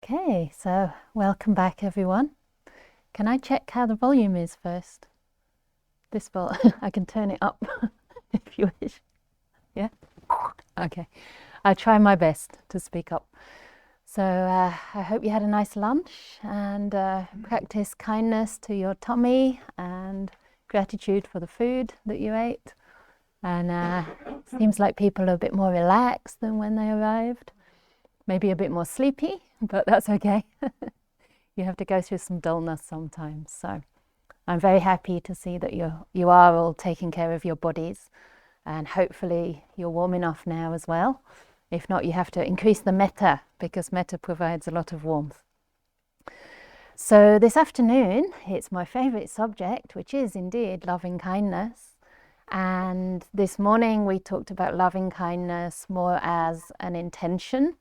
Okay, so welcome back everyone. Can I check how the volume is first? This volume, I can turn it up if you wish. Yeah? Okay, I'll try my best to speak up. So I hope you had a nice lunch and practice kindness to your tummy and gratitude for the food that you ate. And it seems like people are a bit more relaxed than when they arrived. Maybe a bit more sleepy, but that's okay. You have to go through some dullness sometimes. So I'm very happy to see that you are all taking care of your bodies, and hopefully you're warm enough now as well. If not, you have to increase the metta, because metta provides a lot of warmth. So this afternoon, it's my favorite subject, which is indeed loving kindness. And this morning we talked about loving kindness more as an intention,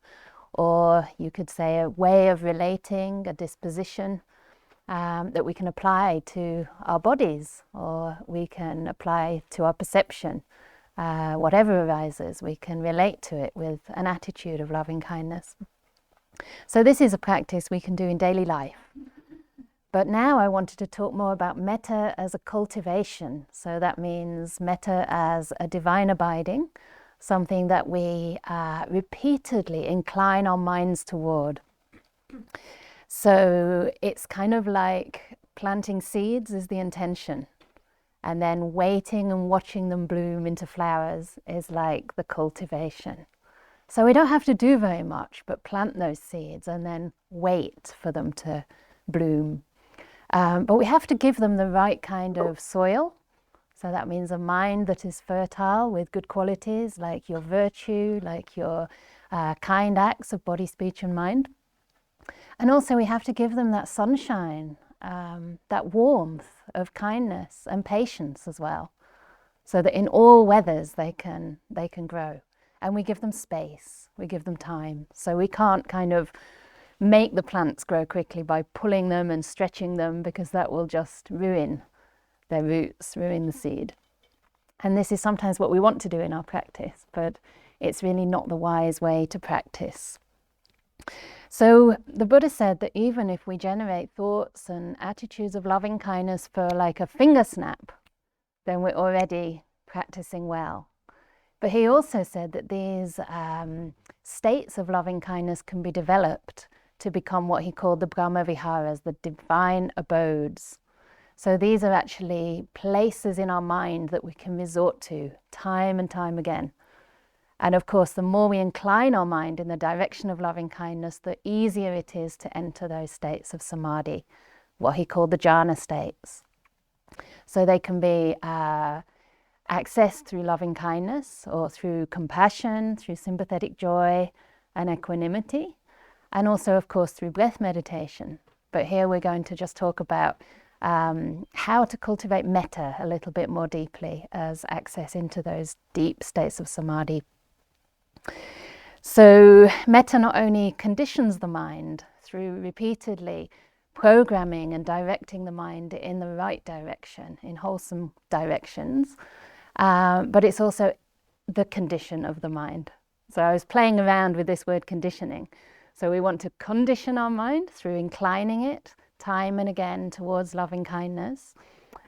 or you could say a way of relating, a disposition that we can apply to our bodies, or we can apply to our perception. Whatever arises, we can relate to it with an attitude of loving kindness. So this is a practice we can do in daily life. But now I wanted to talk more about metta as a cultivation. So that means metta as a divine abiding, something that we repeatedly incline our minds toward. So it's kind of like planting seeds is the intention, and then waiting and watching them bloom into flowers is like the cultivation. So we don't have to do very much, but plant those seeds and then wait for them to bloom. But we have to give them the right kind of soil. So that means a mind that is fertile with good qualities, like your virtue, like your kind acts of body, speech and mind. And also we have to give them that sunshine, that warmth of kindness and patience as well, so that in all weathers they can grow. And we give them space, we give them time. So we can't kind of make the plants grow quickly by pulling them and stretching them, because that will just ruin their roots, ruin the seed. And this is sometimes what we want to do in our practice, but it's really not the wise way to practice. So the Buddha said that even if we generate thoughts and attitudes of loving kindness for like a finger snap, then we're already practicing well. But he also said that these states of loving kindness can be developed to become what he called the Brahma Viharas, the divine abodes. So these are actually places in our mind that we can resort to time and time again. And of course, the more we incline our mind in the direction of loving kindness, the easier it is to enter those states of samadhi, what he called the jhana states. So they can be accessed through loving kindness, or through compassion, through sympathetic joy and equanimity, and also, of course, through breath meditation. But here we're going to just talk about how to cultivate metta a little bit more deeply as access into those deep states of samadhi. So metta not only conditions the mind through repeatedly programming and directing the mind in the right direction, in wholesome directions, but it's also the condition of the mind. So I was playing around with this word conditioning. So we want to condition our mind through inclining it time and again towards loving kindness.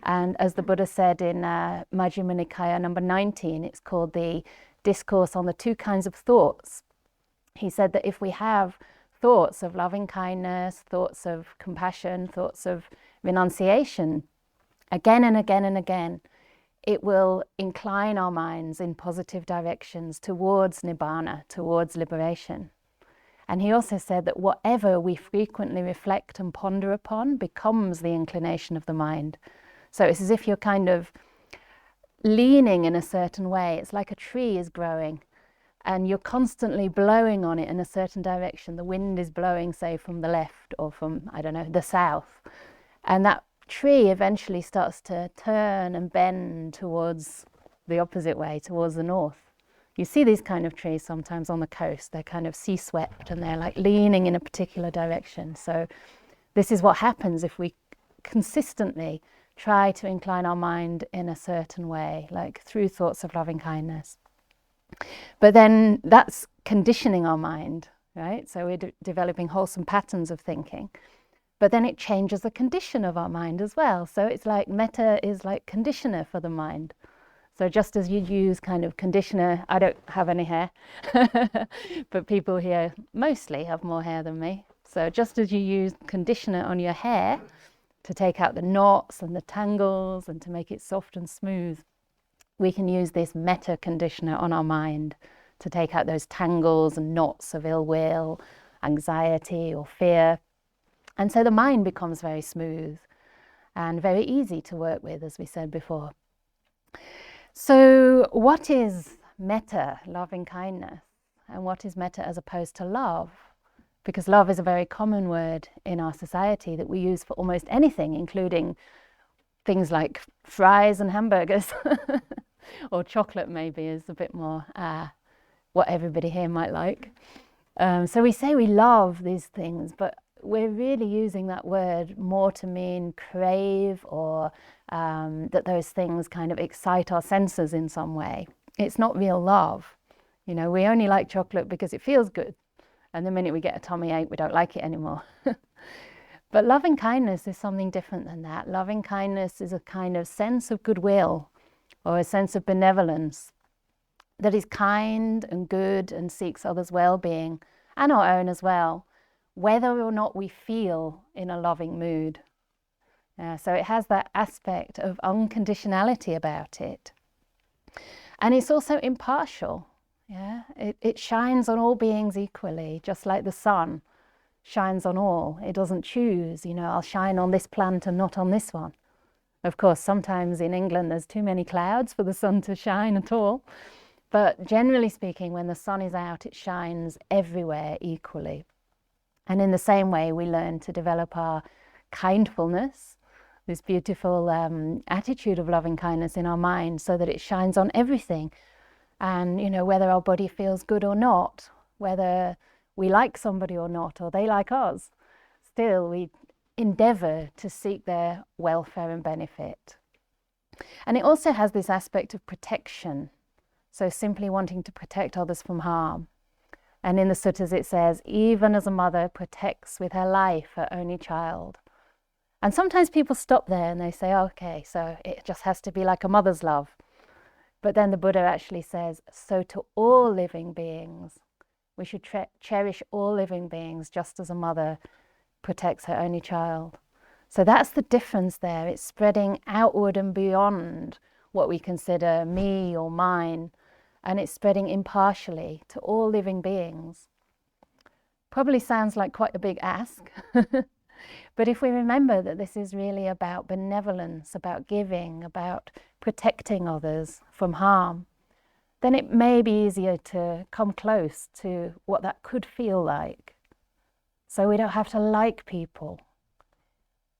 And as the Buddha said in Majjhima Nikaya number 19, it's called the Discourse on the Two Kinds of Thoughts. He said that if we have thoughts of loving kindness, thoughts of compassion, thoughts of renunciation, again and again and again, it will incline our minds in positive directions towards nibbana, towards liberation. And he also said that whatever we frequently reflect and ponder upon becomes the inclination of the mind. So it's as if you're kind of leaning in a certain way. It's like a tree is growing and you're constantly blowing on it in a certain direction. The wind is blowing, say, from the left or from, I don't know, the south. And that tree eventually starts to turn and bend towards the opposite way, towards the north. You see these kind of trees sometimes on the coast. They're kind of sea swept and they're like leaning in a particular direction. So this is what happens if we consistently try to incline our mind in a certain way, like through thoughts of loving kindness. But then that's conditioning our mind. right? So we're developing wholesome patterns of thinking. But then it changes the condition of our mind as well. So it's like metta is like conditioner for the mind. So just as you use kind of conditioner, I don't have any hair, but people here mostly have more hair than me. So just as you use conditioner on your hair to take out the knots and the tangles and to make it soft and smooth, we can use this metta conditioner on our mind to take out those tangles and knots of ill will, anxiety or fear. And so the mind becomes very smooth and very easy to work with, as we said before. So what is metta, loving kindness? And what is metta as opposed to love? Because love is a very common word in our society that we use for almost anything, including things like fries and hamburgers. Or chocolate maybe is a bit more what everybody here might like. So we say we love these things, but we're really using that word more to mean crave or that those things kind of excite our senses in some way. It's not real love. You know, we only like chocolate because it feels good. And the minute we get a tummy ache, we don't like it anymore. But loving kindness is something different than that. Loving kindness is a kind of sense of goodwill or a sense of benevolence that is kind and good and seeks others' well-being and our own as well, whether or not we feel in a loving mood. So it has that aspect of unconditionality about it. And it's also impartial. Yeah, it shines on all beings equally, just like the sun shines on all. It doesn't choose, you know, I'll shine on this plant and not on this one. Of course, sometimes in England there's too many clouds for the sun to shine at all. But generally speaking, when the sun is out, it shines everywhere equally. And in the same way, we learn to develop our kindfulness, this beautiful attitude of loving kindness in our mind, so that it shines on everything. And, you know, whether our body feels good or not, whether we like somebody or not, or they like us, still we endeavour to seek their welfare and benefit. And it also has this aspect of protection. So simply wanting to protect others from harm. And in the suttas it says, even as a mother protects with her life her only child. And sometimes people stop there and they say, okay, so it just has to be like a mother's love. But then the Buddha actually says, so to all living beings, we should cherish all living beings just as a mother protects her only child. So that's the difference there. It's spreading outward and beyond what we consider me or mine. And it's spreading impartially to all living beings. Probably sounds like quite a big ask. But if we remember that this is really about benevolence, about giving, about protecting others from harm, then it may be easier to come close to what that could feel like. So we don't have to like people,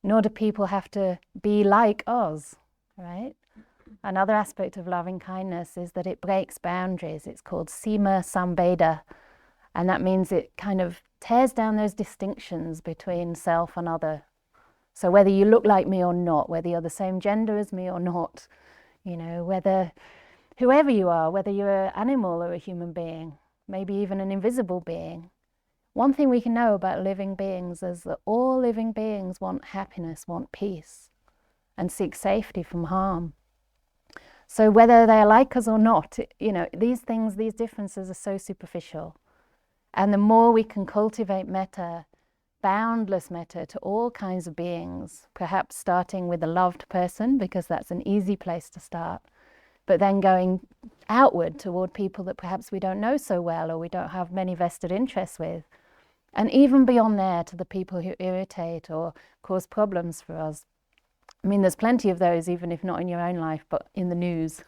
nor do people have to be like us, right? Another aspect of loving kindness is that it breaks boundaries. It's called sima sambeda, and that means it kind of tears down those distinctions between self and other. So whether you look like me or not, whether you're the same gender as me or not, you know, whether whoever you are, whether you're an animal or a human being, maybe even an invisible being, one thing we can know about living beings is that all living beings want happiness, want peace, and seek safety from harm. So whether they're like us or not, you know, these things, these differences are so superficial. And the more we can cultivate metta, boundless metta to all kinds of beings, perhaps starting with a loved person, because that's an easy place to start, but then going outward toward people that perhaps we don't know so well or we don't have many vested interests with. And even beyond there to the people who irritate or cause problems for us. I mean, there's plenty of those, even if not in your own life, but in the news.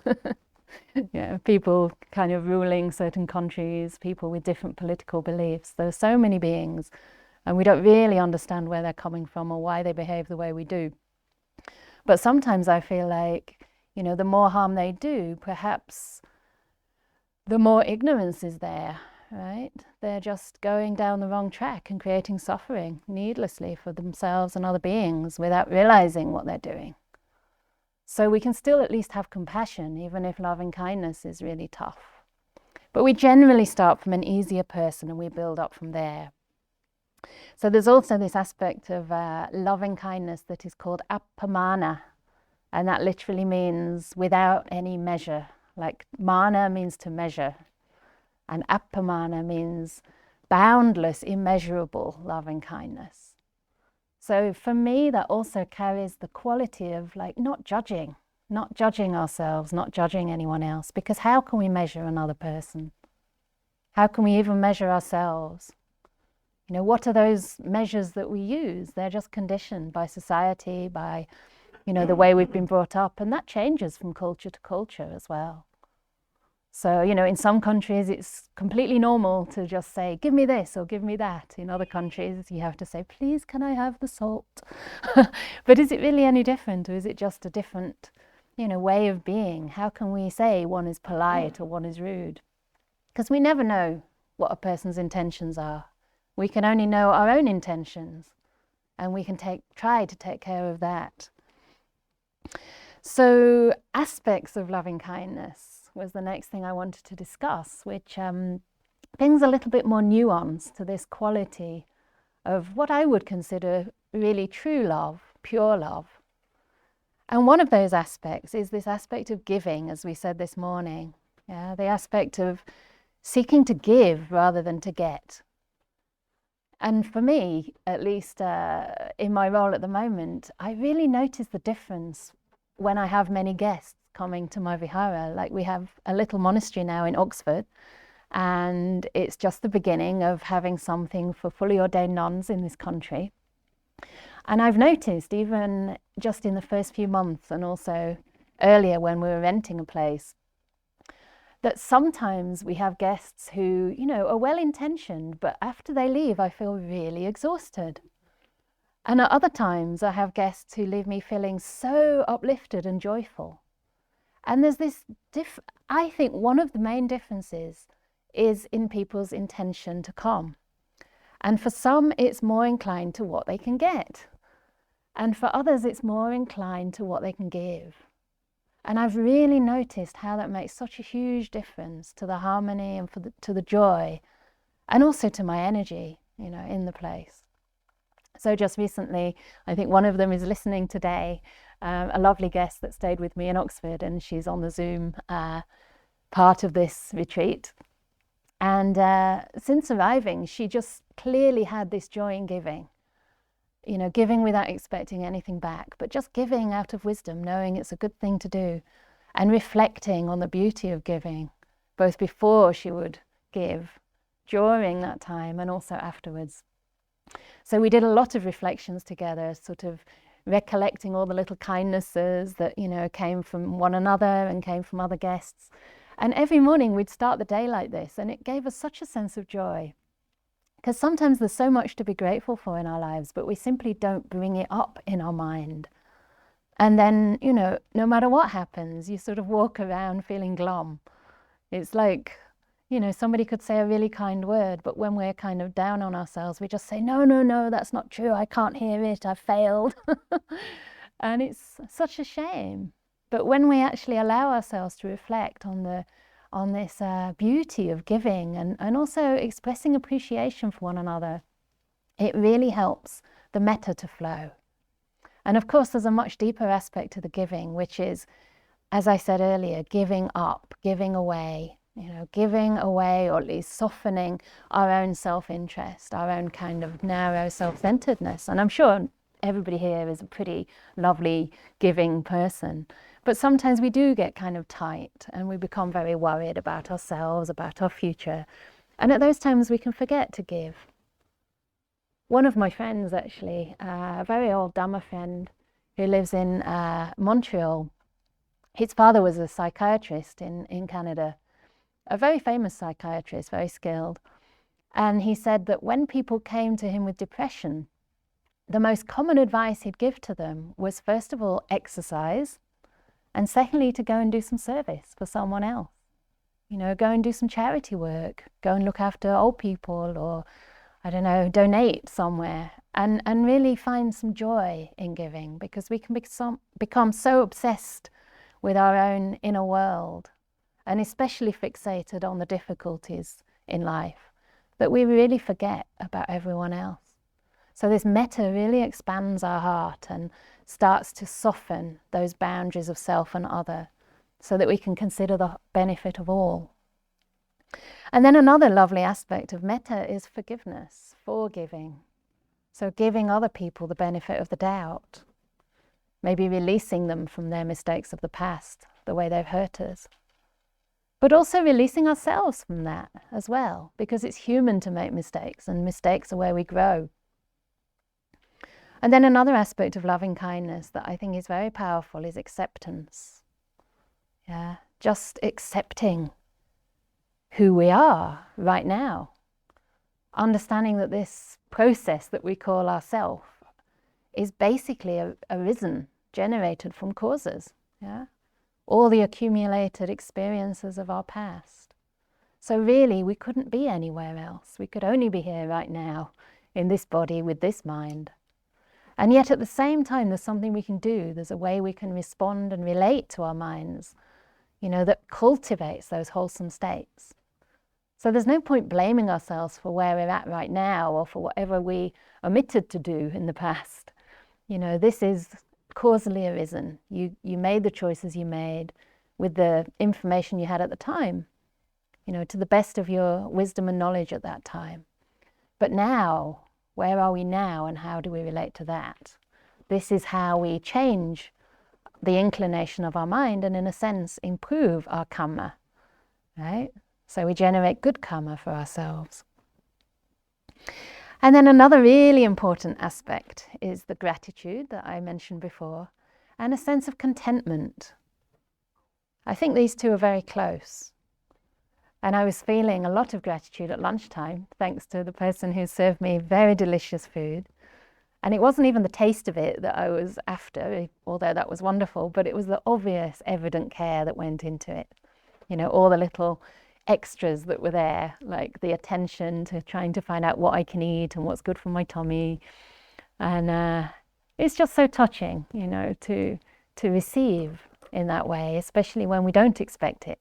Yeah, people kind of ruling certain countries, people with different political beliefs. There are so many beings, and we don't really understand where they're coming from or why they behave the way we do. But sometimes I feel like, you know, the more harm they do, perhaps the more ignorance is there, right? They're just going down the wrong track and creating suffering needlessly for themselves and other beings without realizing what they're doing. So we can still at least have compassion, even if loving kindness is really tough. But we generally start from an easier person and we build up from there. So there's also this aspect of loving kindness that is called appamana, and that literally means without any measure. Like mana means to measure, and appamana means boundless, immeasurable loving kindness. So for me, that also carries the quality of like not judging ourselves, not judging anyone else, because how can we measure another person? How can we even measure ourselves? You know, what are those measures that we use? They're just conditioned by society, by, you know, the way we've been brought up, and that changes from culture to culture as well. So, you know, in some countries it's completely normal to just say, give me this or give me that. In other countries you have to say, please, can I have the salt? But is it really any different, or is it just a different, you know, way of being? How can we say one is polite or one is rude? Because we never know what a person's intentions are. We can only know our own intentions, and we can try to take care of that. So aspects of loving kindness was the next thing I wanted to discuss, which brings a little bit more nuance to this quality of what I would consider really true love, pure love. And one of those aspects is this aspect of giving, as we said this morning. Yeah, the aspect of seeking to give rather than to get. And for me, at least in my role at the moment, I really notice the difference when I have many guests coming to my vihara. Like we have a little monastery now in Oxford, and it's just the beginning of having something for fully ordained nuns in this country. And I've noticed, even just in the first few months and also earlier when we were renting a place, that sometimes we have guests who, you know, are well-intentioned, but after they leave, I feel really exhausted. And at other times, I have guests who leave me feeling so uplifted and joyful. And there's this, I think one of the main differences is in people's intention to come. And for some, it's more inclined to what they can get. And for others, it's more inclined to what they can give. And I've really noticed how that makes such a huge difference to the harmony and to the joy, and also to my energy, you know, in the place. So just recently, I think one of them is listening today, a lovely guest that stayed with me in Oxford, and she's on the Zoom part of this retreat. And since arriving, she just clearly had this joy in giving. You know, giving without expecting anything back, but just giving out of wisdom, knowing it's a good thing to do, and reflecting on the beauty of giving, both before she would give, during that time, and also afterwards. So we did a lot of reflections together, sort of recollecting all the little kindnesses that, you know, came from one another and came from other guests. And every morning we'd start the day like this, and it gave us such a sense of joy. Because sometimes there's so much to be grateful for in our lives, but we simply don't bring it up in our mind. And then, you know, no matter what happens, you sort of walk around feeling glum. It's like, you know, somebody could say a really kind word, but when we're kind of down on ourselves, we just say, no, no, no, that's not true. I can't hear it. I failed. And it's such a shame. But when we actually allow ourselves to reflect on this beauty of giving and also expressing appreciation for one another, it really helps the metta to flow. And of course, there's a much deeper aspect to the giving, which is, as I said earlier, giving up, giving away, you know, giving away, or at least softening our own self-interest, our own kind of narrow self-centeredness. And I'm sure everybody here is a pretty lovely, giving person. But sometimes we do get kind of tight and we become very worried about ourselves, about our future. And at those times we can forget to give. One of my friends, actually, a very old Dhamma friend who lives in Montreal, his father was a psychiatrist in Canada, a very famous psychiatrist, very skilled. And he said that when people came to him with depression, the most common advice he'd give to them was, first of all, exercise. And secondly, to go and do some service for someone else. You know, go and do some charity work, go and look after old people, or, I don't know, donate somewhere, and really find some joy in giving, because we can become so obsessed with our own inner world and especially fixated on the difficulties in life, that we really forget about everyone else. So this metta really expands our heart and starts to soften those boundaries of self and other, so that we can consider the benefit of all. And then another lovely aspect of metta is forgiveness, forgiving. So giving other people the benefit of the doubt, maybe releasing them from their mistakes of the past, the way they've hurt us. But also releasing ourselves from that as well, because it's human to make mistakes, and mistakes are where we grow. And then another aspect of loving kindness that I think is very powerful is acceptance. Yeah, just accepting who we are right now. Understanding that this process that we call ourself is basically arisen, generated from causes. Yeah? All the accumulated experiences of our past. So really, we couldn't be anywhere else. We could only be here right now, in this body, with this mind. And yet at the same time, there's something we can do. There's a way we can respond and relate to our minds, that cultivates those wholesome states. So there's no point blaming ourselves for where we're at right now, or for whatever we omitted to do in the past. This is causally arisen. You made the choices you made with the information you had at the time, to the best of your wisdom and knowledge at that time. But now, where are we now, and how do we relate to that? This is how we change the inclination of our mind and, in a sense, improve our karma, right? So we generate good karma for ourselves. And then another really important aspect is the gratitude that I mentioned before, and a sense of contentment. I think these two are very close. And I was feeling a lot of gratitude at lunchtime, thanks to the person who served me very delicious food. And it wasn't even the taste of it that I was after, although that was wonderful, but it was the obvious, evident care that went into it. All the little extras that were there, like the attention to trying to find out what I can eat and what's good for my tummy. And it's just so touching, to receive in that way, especially when we don't expect it.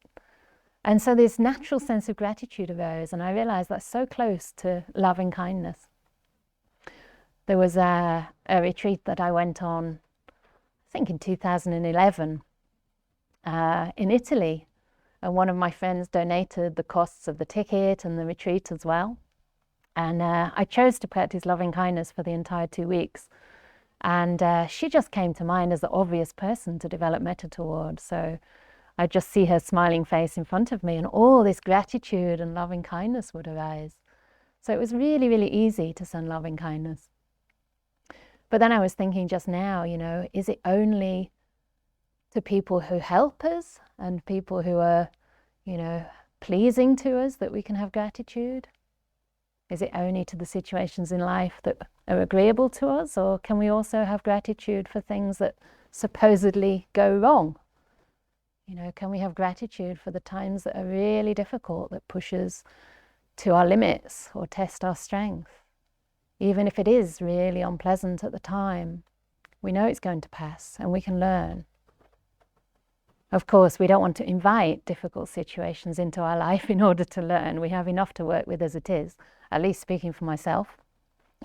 And so this natural sense of gratitude arose, and I realized that's so close to loving kindness. There was a retreat that I went on, I think in 2011, in Italy. And one of my friends donated the costs of the ticket and the retreat as well. And I chose to practice loving kindness for the entire 2 weeks. And she just came to mind as the obvious person to develop metta towards. So I just see her smiling face in front of me, and all this gratitude and loving kindness would arise. So it was really, really easy to send loving kindness. But then I was thinking just now, is it only to people who help us and people who are, pleasing to us that we can have gratitude? Is it only to the situations in life that are agreeable to us, or can we also have gratitude for things that supposedly go wrong? Can we have gratitude for the times that are really difficult, that push us to our limits or test our strength? Even if it is really unpleasant at the time, we know it's going to pass and we can learn. Of course, we don't want to invite difficult situations into our life in order to learn. We have enough to work with as it is, at least speaking for myself.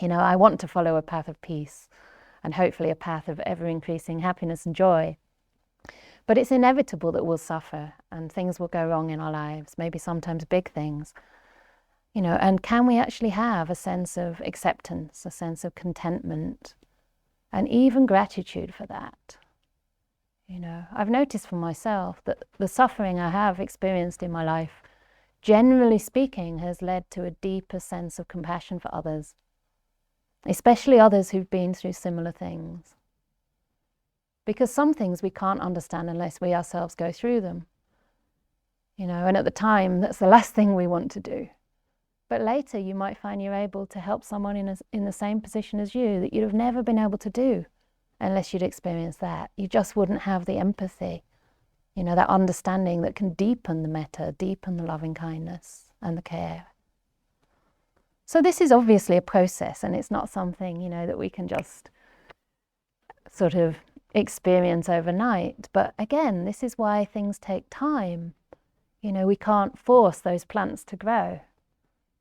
I want to follow a path of peace and hopefully a path of ever-increasing happiness and joy. But it's inevitable that we'll suffer and things will go wrong in our lives, maybe sometimes big things. And can we actually have a sense of acceptance, a sense of contentment, and even gratitude for that? I've noticed for myself that the suffering I have experienced in my life, generally speaking, has led to a deeper sense of compassion for others, especially others who've been through similar things. Because some things we can't understand unless we ourselves go through them. And at the time, that's the last thing we want to do. But later, you might find you're able to help someone in the same position as you that you'd have never been able to do unless you'd experienced that. You just wouldn't have the empathy, that understanding that can deepen the metta, deepen the loving kindness and the care. So this is obviously a process, and it's not something, that we can just sort of experience overnight. But again, this is why things take time. We can't force those plants to grow.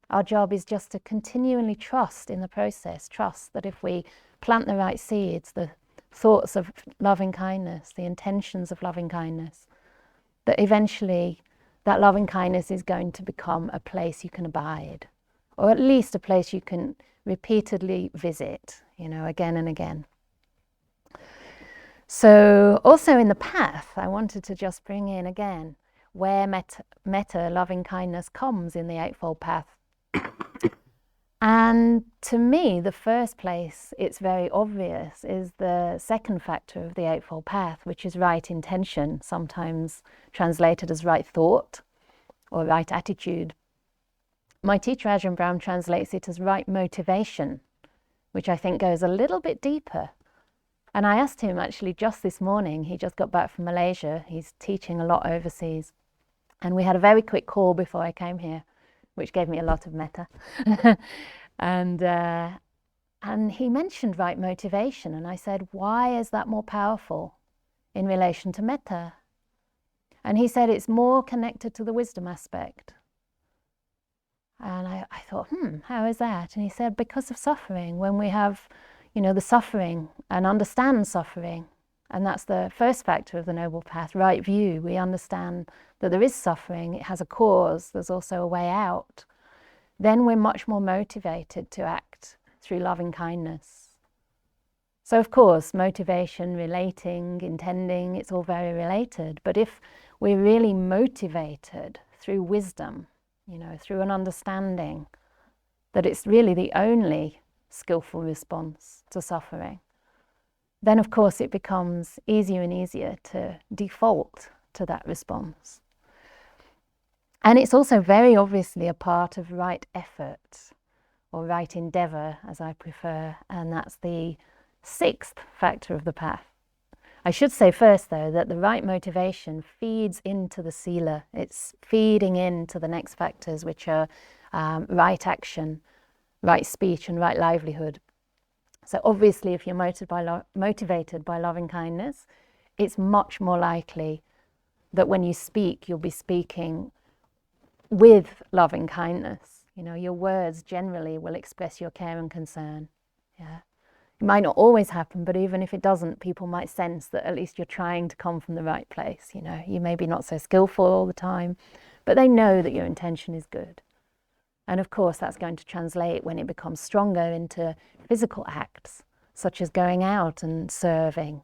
Our job is just to continually trust in the process, trust that if we plant the right seeds, the thoughts of loving kindness, the intentions of loving kindness, that eventually that loving kindness is going to become a place you can abide, or at least a place you can repeatedly visit, again and again. So also in the path, I wanted to just bring in again where metta, loving kindness, comes in the Eightfold Path. And to me, the first place it's very obvious is the second factor of the Eightfold Path, which is right intention, sometimes translated as right thought or right attitude. My teacher Ajahn Brahm translates it as right motivation, which I think goes a little bit deeper. And I asked him actually just this morning, he just got back from Malaysia, he's teaching a lot overseas. And we had a very quick call before I came here, which gave me a lot of metta. And he mentioned right motivation. And I said, why is that more powerful in relation to metta? And he said it's more connected to the wisdom aspect. And I thought, how is that? And he said, because of suffering, when we have the suffering and understand suffering, and that's the first factor of the Noble Path, right view. We understand that there is suffering, it has a cause, there's also a way out. Then we're much more motivated to act through loving kindness. So of course, motivation, relating, intending, it's all very related. But if we're really motivated through wisdom, through an understanding that it's really the only skillful response to suffering, then of course it becomes easier and easier to default to that response. And it's also very obviously a part of right effort, or right endeavour, as I prefer, and that's the sixth factor of the path. I should say first, though, that the right motivation feeds into the sila. It's feeding into the next factors, which are right action, right speech, and right livelihood. So obviously, if you're motivated by loving kindness, it's much more likely that when you speak, you'll be speaking with loving kindness. Your words generally will express your care and concern. Yeah. It might not always happen, but even if it doesn't, people might sense that at least you're trying to come from the right place. You may be not so skillful all the time, but they know that your intention is good. And of course, that's going to translate when it becomes stronger into physical acts, such as going out and serving,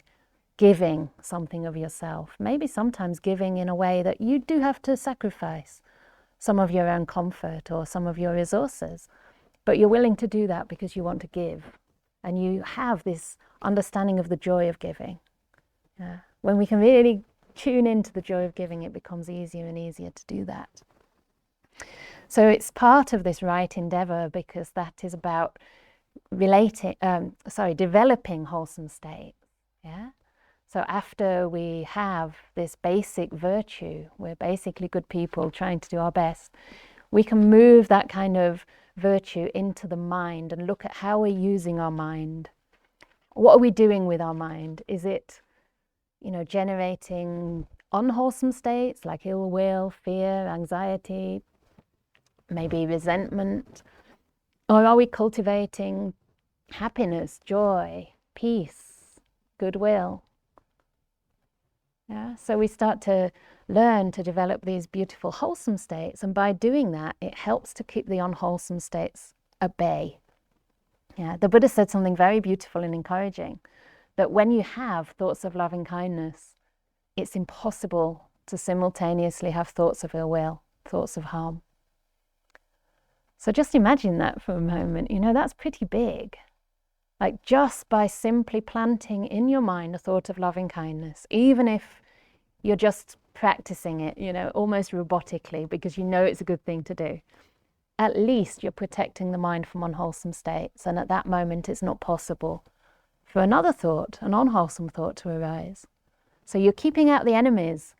giving something of yourself, maybe sometimes giving in a way that you do have to sacrifice some of your own comfort or some of your resources, but you're willing to do that because you want to give. And you have this understanding of the joy of giving. When we can really tune into the joy of giving, it becomes easier and easier to do that. So it's part of this right endeavour, because that is about developing wholesome states. Yeah. So after we have this basic virtue, we're basically good people trying to do our best, we can move that kind of virtue into the mind and look at how we're using our mind. What are we doing with our mind? Is it, generating unwholesome states like ill will, fear, anxiety, maybe resentment? Or are we cultivating happiness, joy, peace, goodwill? Yeah, so we start to learn to develop these beautiful wholesome states, and by doing that, it helps to keep the unwholesome states at bay. Yeah, the Buddha said something very beautiful and encouraging, that when you have thoughts of loving kindness, it's impossible to simultaneously have thoughts of ill will, thoughts of harm. So just imagine that for a moment. That's pretty big. Like just by simply planting in your mind a thought of loving kindness, even if you're just practicing it, almost robotically, because it's a good thing to do, at least you're protecting the mind from unwholesome states. And at that moment, it's not possible for another thought, an unwholesome thought, to arise. So you're keeping out the enemies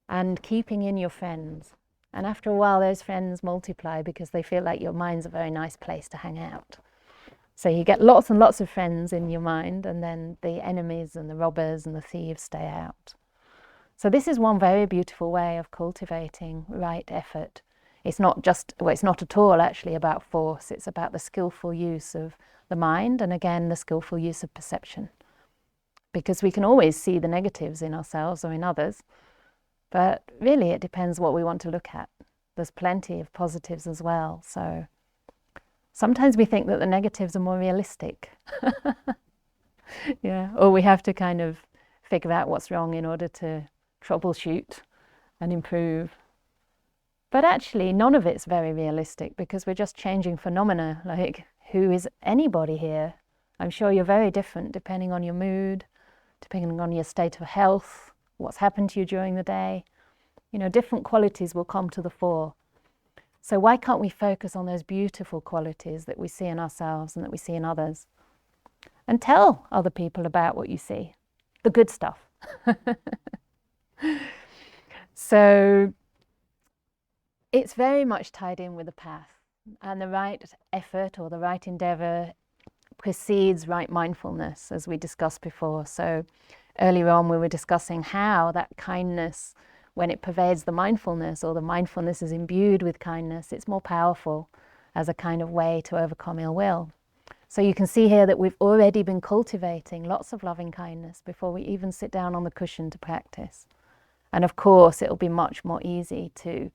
and keeping in your friends. And after a while, those friends multiply because they feel like your mind's a very nice place to hang out. So you get lots and lots of friends in your mind, and then the enemies and the robbers and the thieves stay out. So this is one very beautiful way of cultivating right effort. It's not just, well, it's not at all actually about force. It's about the skillful use of the mind, and again, the skillful use of perception. Because we can always see the negatives in ourselves or in others, but really it depends what we want to look at. There's plenty of positives as well. So sometimes we think that the negatives are more realistic. Yeah, or we have to kind of figure out what's wrong in order to troubleshoot and improve. But actually, none of it's very realistic, because we're just changing phenomena. Like, who is anybody here? I'm sure you're very different depending on your mood, depending on your state of health, what's happened to you during the day. You know, different qualities will come to the fore. So why can't we focus on those beautiful qualities that we see in ourselves and that we see in others? And tell other people about what you see, the good stuff. So it's very much tied in with the path, and the right effort or the right endeavor precedes right mindfulness, as we discussed before. So earlier on we were discussing how that kindness, when it pervades the mindfulness, or the mindfulness is imbued with kindness, it's more powerful as a kind of way to overcome ill will. So you can see here that we've already been cultivating lots of loving kindness before we even sit down on the cushion to practice. And of course, it'll be much more easy to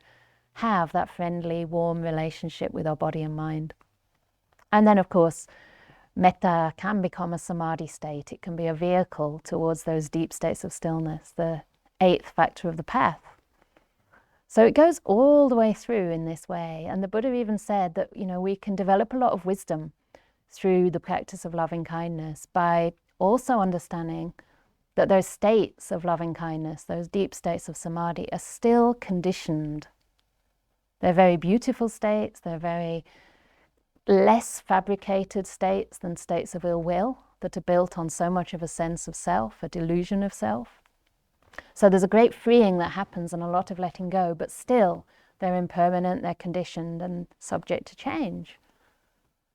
have that friendly, warm relationship with our body and mind. And then, of course, metta can become a samadhi state. It can be a vehicle towards those deep states of stillness, the 8th factor of the path. So it goes all the way through in this way. And the Buddha even said that, you know, we can develop a lot of wisdom through the practice of loving kindness by also understanding that those states of loving kindness, those deep states of samadhi, are still conditioned. They're very beautiful states. They're very less fabricated states than states of ill will that are built on so much of a sense of self, a delusion of self. So there's a great freeing that happens and a lot of letting go, but still they're impermanent, they're conditioned and subject to change.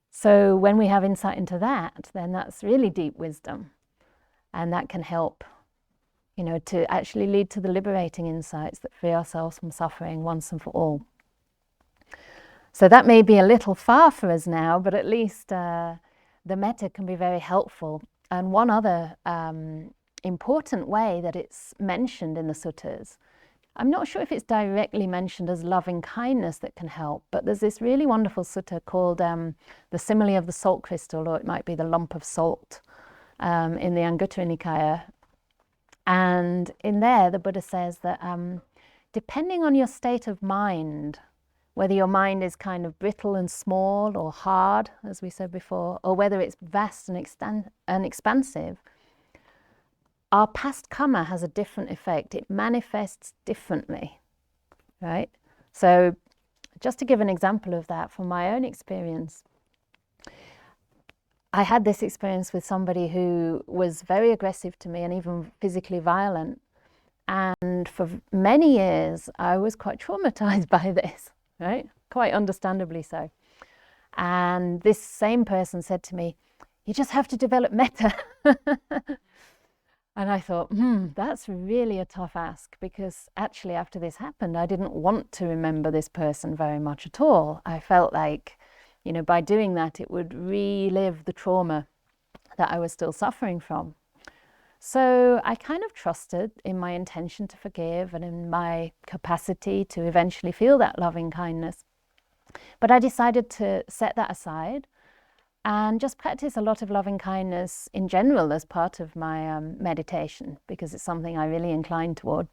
So when we have insight into that, then that's really deep wisdom. And that can help, you know, to actually lead to the liberating insights that free ourselves from suffering once and for all. So that may be a little far for us now, but at least the metta can be very helpful. And one other important way that it's mentioned in the suttas, I'm not sure if it's directly mentioned as loving kindness that can help, but there's this really wonderful sutta called the simile of the salt crystal, or it might be the lump of salt, in the Anguttara Nikaya. And in there, the Buddha says that depending on your state of mind, whether your mind is kind of brittle and small or hard, as we said before, or whether it's vast and expansive, our past karma has a different effect. It manifests differently, right? So just to give an example of that from my own experience, I had this experience with somebody who was very aggressive to me and even physically violent. And for many years, I was quite traumatized by this, right? Quite understandably so. And this same person said to me, "You just have to develop metta." And I thought, that's really a tough ask, because actually after this happened, I didn't want to remember this person very much at all. I felt like, you know, by doing that, it would relive the trauma that I was still suffering from. So I kind of trusted in my intention to forgive and in my capacity to eventually feel that loving kindness. But I decided to set that aside and just practice a lot of loving kindness in general as part of my meditation, because it's something I really incline toward.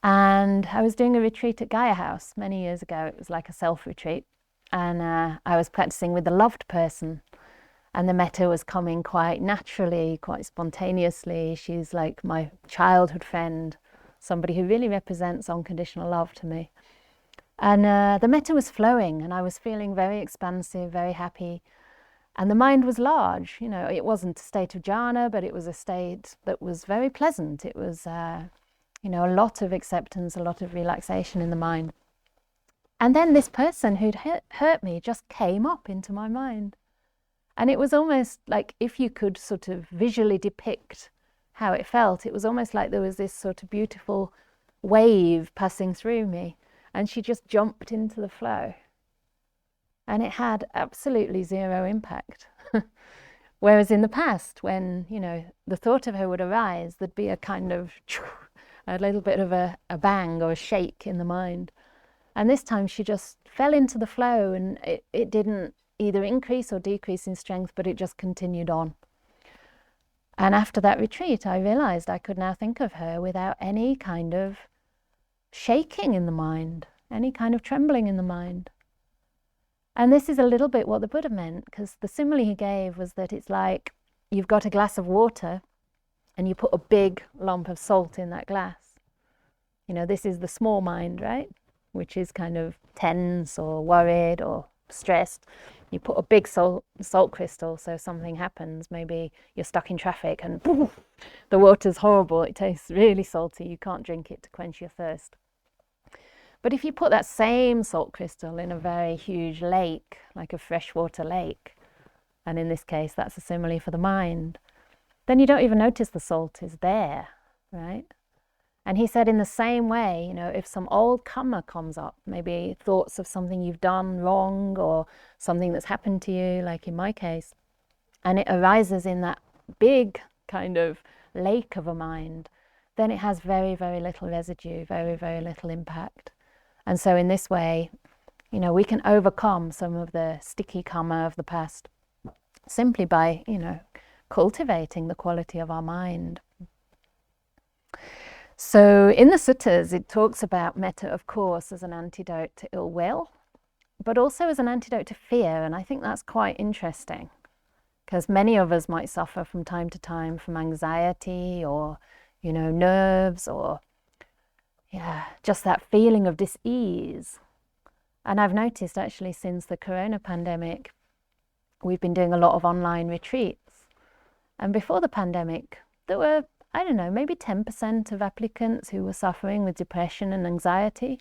And I was doing a retreat at Gaia House many years ago. It was like a self-retreat. And I was practicing with a loved person. And the metta was coming quite naturally, quite spontaneously. She's like my childhood friend, somebody who really represents unconditional love to me. And the metta was flowing, and I was feeling very expansive, very happy. And the mind was large. You know, it wasn't a state of jhana, but it was a state that was very pleasant. It was, you know, a lot of acceptance, a lot of relaxation in the mind. And then this person who'd hurt me just came up into my mind. And it was almost like if you could sort of visually depict how it felt. It was almost like there was this sort of beautiful wave passing through me, and she just jumped into the flow. And it had absolutely zero impact. Whereas in the past, when, you know, the thought of her would arise, there'd be a kind of a little bit of a bang or a shake in the mind. And this time she just fell into the flow, and it didn't either increase or decrease in strength, but it just continued on. And after that retreat, I realized I could now think of her without any kind of shaking in the mind, any kind of trembling in the mind. And this is a little bit what the Buddha meant, because the simile he gave was that it's like you've got a glass of water and you put a big lump of salt in that glass. You know, this is the small mind, right? Which is kind of tense or worried or stressed. You put a big salt crystal, so something happens. Maybe you're stuck in traffic and poof, the water's horrible. It tastes really salty. You can't drink it to quench your thirst. But if you put that same salt crystal in a very huge lake, like a freshwater lake, and in this case that's a simile for the mind, then you don't even notice the salt is there, right? And he said in the same way, you know, if some old karma comes up, maybe thoughts of something you've done wrong or something that's happened to you, like in my case, and it arises in that big kind of lake of a mind, then it has very, very little residue, very, very little impact. And so in this way, you know, we can overcome some of the sticky karma of the past simply by, you know, cultivating the quality of our mind. So in the suttas, it talks about metta, of course, as an antidote to ill will, but also as an antidote to fear. And I think that's quite interesting, because many of us might suffer from time to time from anxiety or, you know, nerves or just that feeling of dis-ease. And I've noticed actually since the corona pandemic, we've been doing a lot of online retreats. And before the pandemic, there were, I don't know, maybe 10% of applicants who were suffering with depression and anxiety.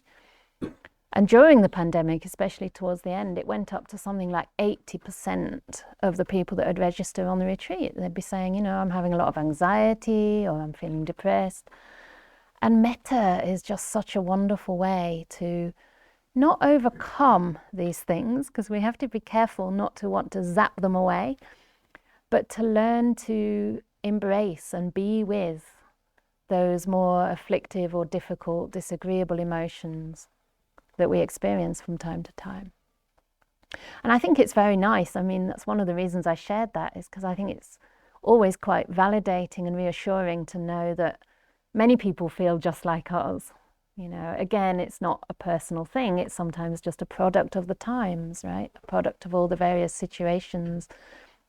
And during the pandemic, especially towards the end, it went up to something like 80% of the people that had registered on the retreat. They'd be saying, you know, I'm having a lot of anxiety or I'm feeling depressed. And metta is just such a wonderful way to not overcome these things, because we have to be careful not to want to zap them away, but to learn to embrace and be with those more afflictive or difficult, disagreeable emotions that we experience from time to time. And I think it's very nice. I mean, that's one of the reasons I shared that, is because I think it's always quite validating and reassuring to know that many people feel just like us. You know, again, it's not a personal thing. It's sometimes just a product of the times, right? A product of all the various situations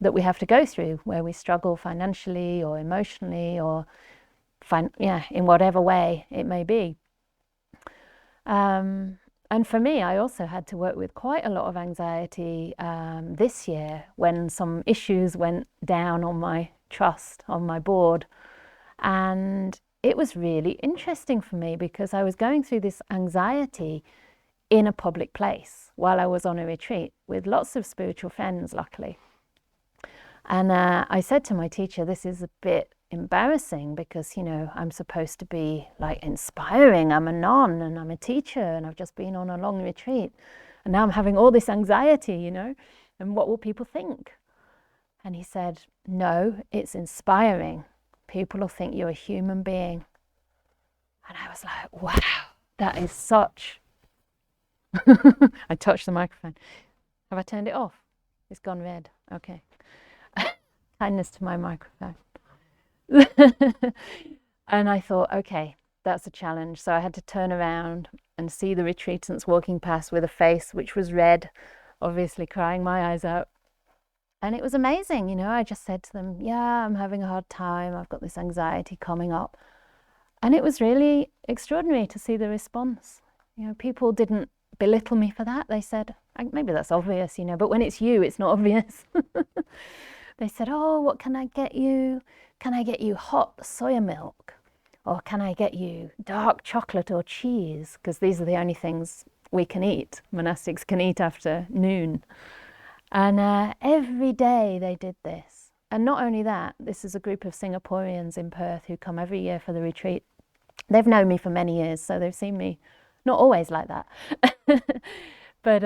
that we have to go through, where we struggle financially or emotionally or in whatever way it may be. And for me, I also had to work with quite a lot of anxiety this year when some issues went down on my trust, on my board. And it was really interesting for me because I was going through this anxiety in a public place while I was on a retreat with lots of spiritual friends, luckily. And I said to my teacher, this is a bit embarrassing because, you know, I'm supposed to be like inspiring. I'm a nun and I'm a teacher and I've just been on a long retreat. And now I'm having all this anxiety, you know, and what will people think? And he said, no, it's inspiring. People will think you're a human being. And I was like, wow, that is such... I touched the microphone. Have I turned it off? It's gone red. Okay. Kindness to my microphone. And I thought, okay, that's a challenge. So I had to turn around and see the retreatants walking past with a face which was red, obviously crying my eyes out. And it was amazing, you know. I just said to them, yeah, I'm having a hard time. I've got this anxiety coming up. And it was really extraordinary to see the response. You know, people didn't belittle me for that. They said, maybe that's obvious, you know, but when it's you, it's not obvious. They said, oh, what can I get you? Can I get you hot soya milk? Or can I get you dark chocolate or cheese? Because these are the only things we can eat. Monastics can eat after noon. And every day they did this. And not only that, this is a group of Singaporeans in Perth who come every year for the retreat. They've known me for many years, so they've seen me not always like that. But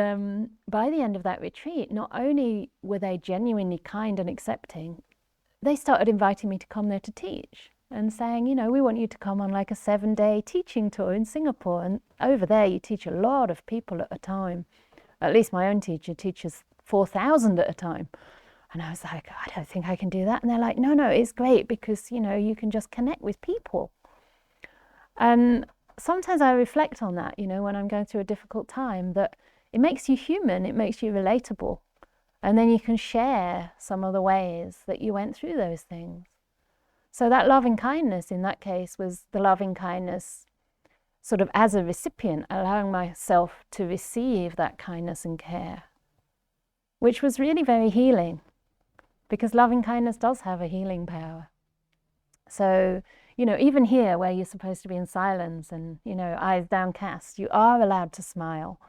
by the end of that retreat, not only were they genuinely kind and accepting, they started inviting me to come there to teach and saying, you know, we want you to come on like a 7-day teaching tour in Singapore. And over there, you teach a lot of people at a time. At least my own teacher teaches 4,000 at a time. And I was like, I don't think I can do that. And they're like, no, it's great because, you know, you can just connect with people. And sometimes I reflect on that, you know, when I'm going through a difficult time, that it makes you human, it makes you relatable. And then you can share some of the ways that you went through those things. So that loving kindness in that case was the loving kindness sort of as a recipient, allowing myself to receive that kindness and care, which was really very healing, because loving kindness does have a healing power. So, you know, even here where you're supposed to be in silence and, you know, eyes downcast, you are allowed to smile.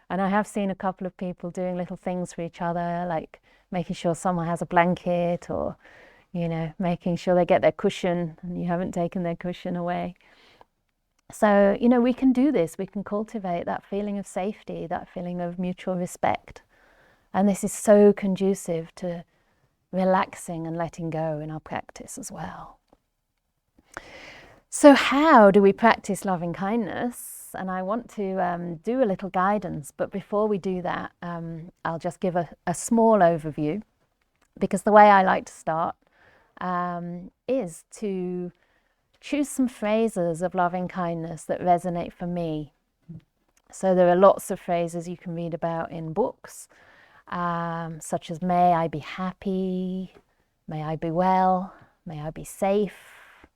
And I have seen a couple of people doing little things for each other, like making sure someone has a blanket, or, you know, making sure they get their cushion and you haven't taken their cushion away. So, you know, we can do this. We can cultivate that feeling of safety, that feeling of mutual respect. And this is so conducive to relaxing and letting go in our practice as well. So how do we practice loving kindness? And I want to do a little guidance, but before we do that, I'll just give a small overview, because the way I like to start is to choose some phrases of loving kindness that resonate for me. So there are lots of phrases you can read about in books, such as may I be happy, may I be well, may I be safe,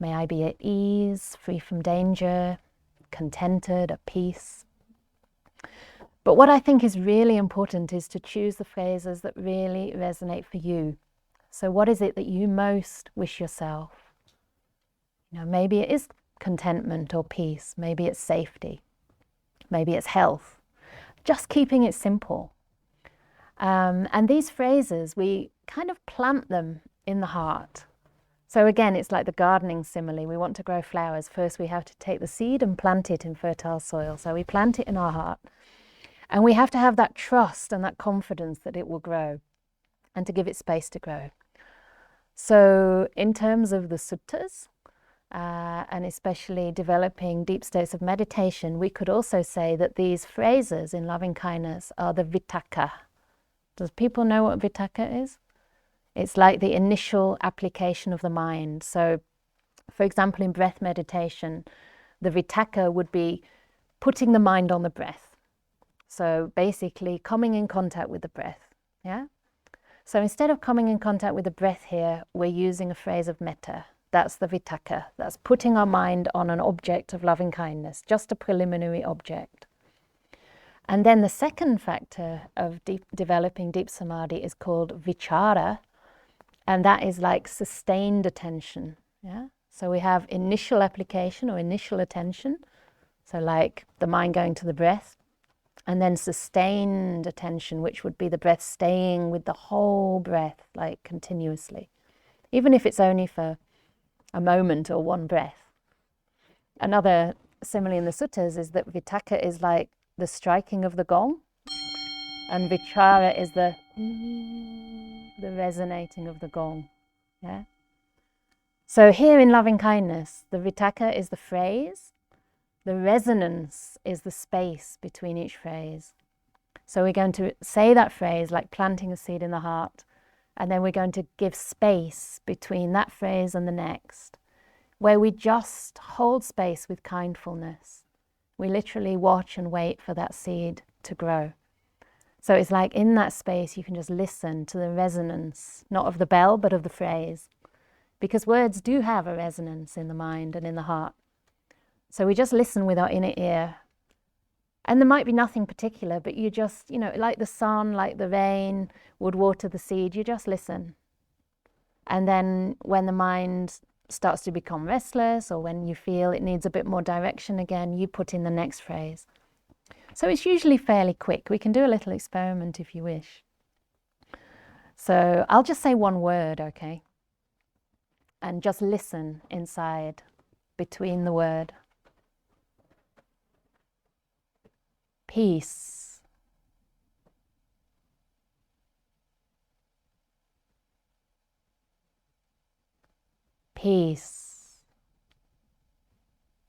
may I be at ease, free from danger, contented, at peace. But what I think is really important is to choose the phrases that really resonate for you. So what is it that you most wish yourself? You know, maybe it is contentment or peace, maybe it's safety, maybe it's health. Just keeping it simple. And these phrases, we kind of plant them in the heart. So again, it's like the gardening simile. We want to grow flowers. First, we have to take the seed and plant it in fertile soil. So we plant it in our heart. And we have to have that trust and that confidence that it will grow, and to give it space to grow. So in terms of the suttas, and especially developing deep states of meditation, we could also say that these phrases in loving kindness are the vitakka. Does people know what vitakka is? It's like the initial application of the mind. So, for example, in breath meditation, the vitakka would be putting the mind on the breath. So basically coming in contact with the breath, yeah? So instead of coming in contact with the breath here, we're using a phrase of metta. That's the vitakka. That's putting our mind on an object of loving kindness, just a preliminary object. And then the second factor of developing deep samadhi is called vichara, and that is like sustained attention. Yeah. So we have initial application or initial attention, so like the mind going to the breath, and then sustained attention, which would be the breath staying with the whole breath, like continuously, even if it's only for a moment or one breath. Another simile in the suttas is that vitakka is like the striking of the gong, and vichara is the resonating of the gong. Yeah. So here in loving kindness, the vitakka is the phrase, the resonance is the space between each phrase. So we're going to say that phrase like planting a seed in the heart, and then we're going to give space between that phrase and the next, where we just hold space with kindfulness. We literally watch and wait for that seed to grow. So it's like in that space you can just listen to the resonance, not of the bell, but of the phrase. Because words do have a resonance in the mind and in the heart. So we just listen with our inner ear. And there might be nothing particular, but you just, you know, like the sun, like the rain would water the seed, you just listen. And then when the mind starts to become restless, or when you feel it needs a bit more direction again, you put in the next phrase. So it's usually fairly quick. We can do a little experiment if you wish. So I'll just say one word, okay? And just listen inside between the word. Peace. Peace.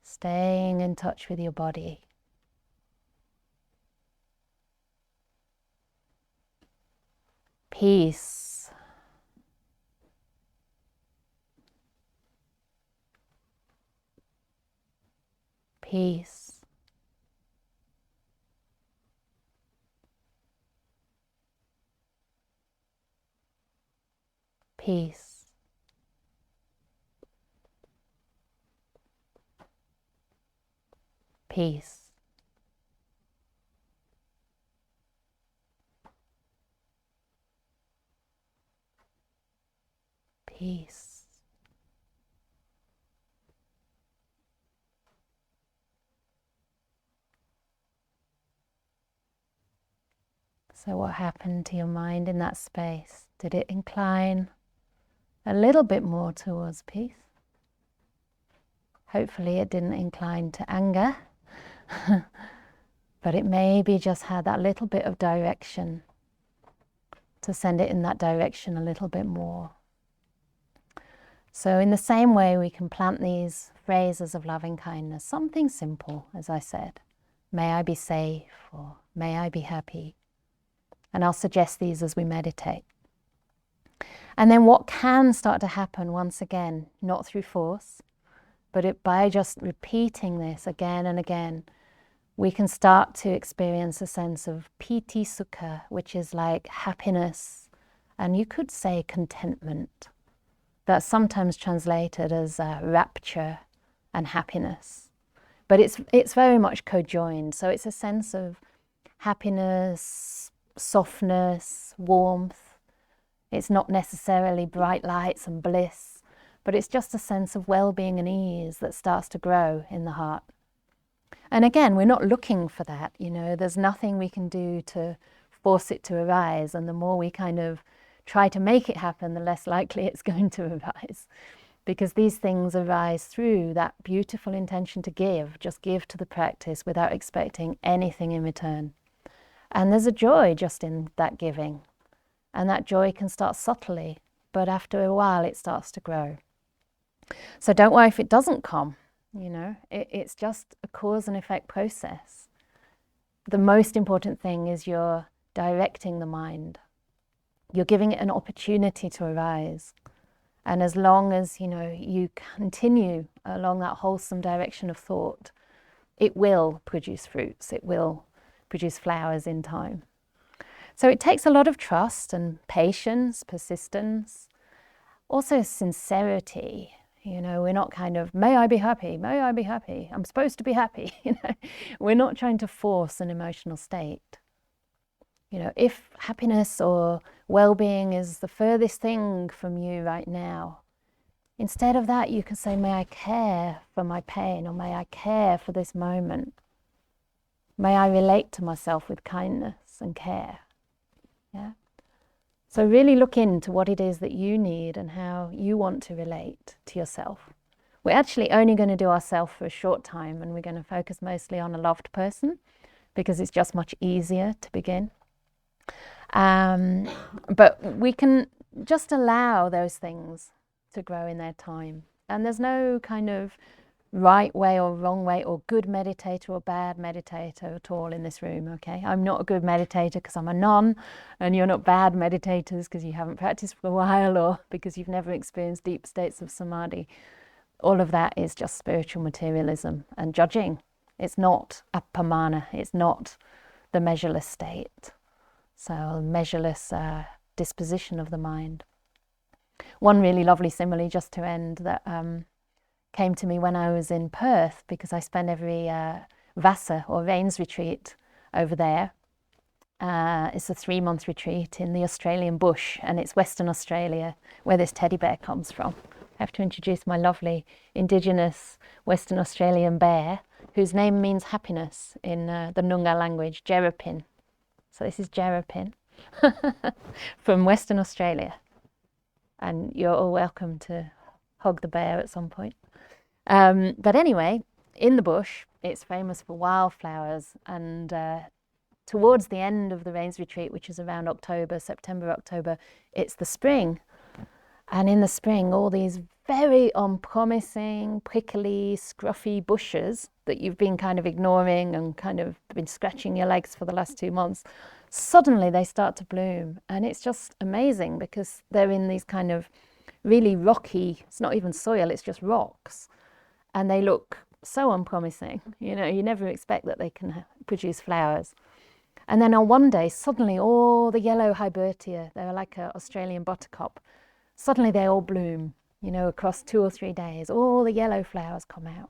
Staying in touch with your body. Peace. Peace. Peace. Peace. Peace. So what happened to your mind in that space? Did it incline a little bit more towards peace? Hopefully it didn't incline to anger, but it maybe just had that little bit of direction to send it in that direction a little bit more. So in the same way, we can plant these phrases of loving kindness, something simple, as I said. May I be safe, or may I be happy. And I'll suggest these as we meditate. And then what can start to happen once again, not through force, but by just repeating this again and again, we can start to experience a sense of piti sukha, which is like happiness, and you could say contentment. That's sometimes translated as rapture and happiness. But it's very much co-joined. So it's a sense of happiness, softness, warmth. It's not necessarily bright lights and bliss, but it's just a sense of well-being and ease that starts to grow in the heart. And again, we're not looking for that, you know, there's nothing we can do to force it to arise, and the more we kind of try to make it happen, the less likely it's going to arise. Because these things arise through that beautiful intention to give, just give to the practice without expecting anything in return. And there's a joy just in that giving. And that joy can start subtly, but after a while it starts to grow. So don't worry if it doesn't come, you know, it's just a cause and effect process. The most important thing is you're directing the mind. You're giving it an opportunity to arise. And as long as, you know, you continue along that wholesome direction of thought, it will produce fruits, it will produce flowers in time. So it takes a lot of trust and patience, persistence, also sincerity. You know, we're not kind of, may I be happy, may I be happy, I'm supposed to be happy. You know, we're not trying to force an emotional state. You know, if happiness or well-being is the furthest thing from you right now, instead of that, you can say, may I care for my pain, or may I care for this moment. May I relate to myself with kindness and care. Yeah. So really look into what it is that you need and how you want to relate to yourself. We're actually only going to do ourselves for a short time, and we're going to focus mostly on a loved person because it's just much easier to begin. But we can just allow those things to grow in their time. And there's no kind of right way or wrong way or good meditator or bad meditator at all in this room, okay? I'm not a good meditator because I'm a nun, and you're not bad meditators because you haven't practiced for a while or because you've never experienced deep states of samadhi. All of that is just spiritual materialism and judging. It's not appamana, it's not the measureless state. So measureless disposition of the mind. One really lovely simile, just to end, that came to me when I was in Perth, because I spend every Vasa or rains retreat over there. It's a 3-month retreat in the Australian bush, and it's Western Australia where this teddy bear comes from. I have to introduce my lovely indigenous Western Australian bear, whose name means happiness in the Noongar language, Jerapin. So this is Jerapin. from Western Australia. And you're all welcome to hog the bear at some point. But anyway, in the bush, it's famous for wildflowers. And towards the end of the rains retreat, which is around September, October, it's the spring. And in the spring, all these very unpromising, prickly, scruffy bushes that you've been kind of ignoring and kind of been scratching your legs for the last 2 months, suddenly they start to bloom. And it's just amazing because they're in these kind of really rocky, it's not even soil, it's just rocks. And they look so unpromising. You know, you never expect that they can produce flowers. And then on one day, suddenly all the yellow hybertia, they're like an Australian buttercup, suddenly they all bloom, you know, across 2 or 3 days, all the yellow flowers come out.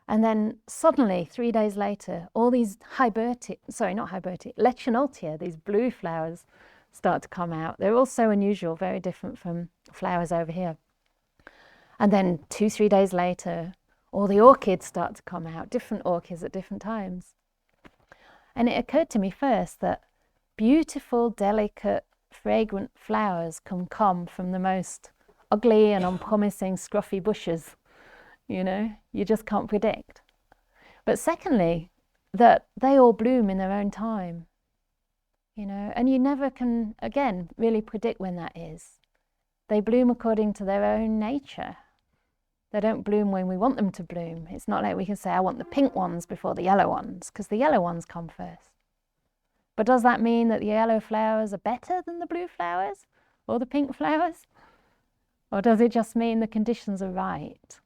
And then suddenly, 3 days later, all these Lectionaltia, these blue flowers start to come out. They're all so unusual, very different from flowers over here. And then 2-3 days later, all the orchids start to come out, different orchids at different times. And it occurred to me first that beautiful, delicate, fragrant flowers can come from the most ugly and unpromising scruffy bushes. You know, you just can't predict. But secondly, that they all bloom in their own time, you know, and you never can, again, really predict when that is. They bloom according to their own nature. They don't bloom when we want them to bloom. It's not like we can say, I want the pink ones before the yellow ones, because the yellow ones come first. But does that mean that the yellow flowers are better than the blue flowers or the pink flowers? Or does it just mean the conditions are right?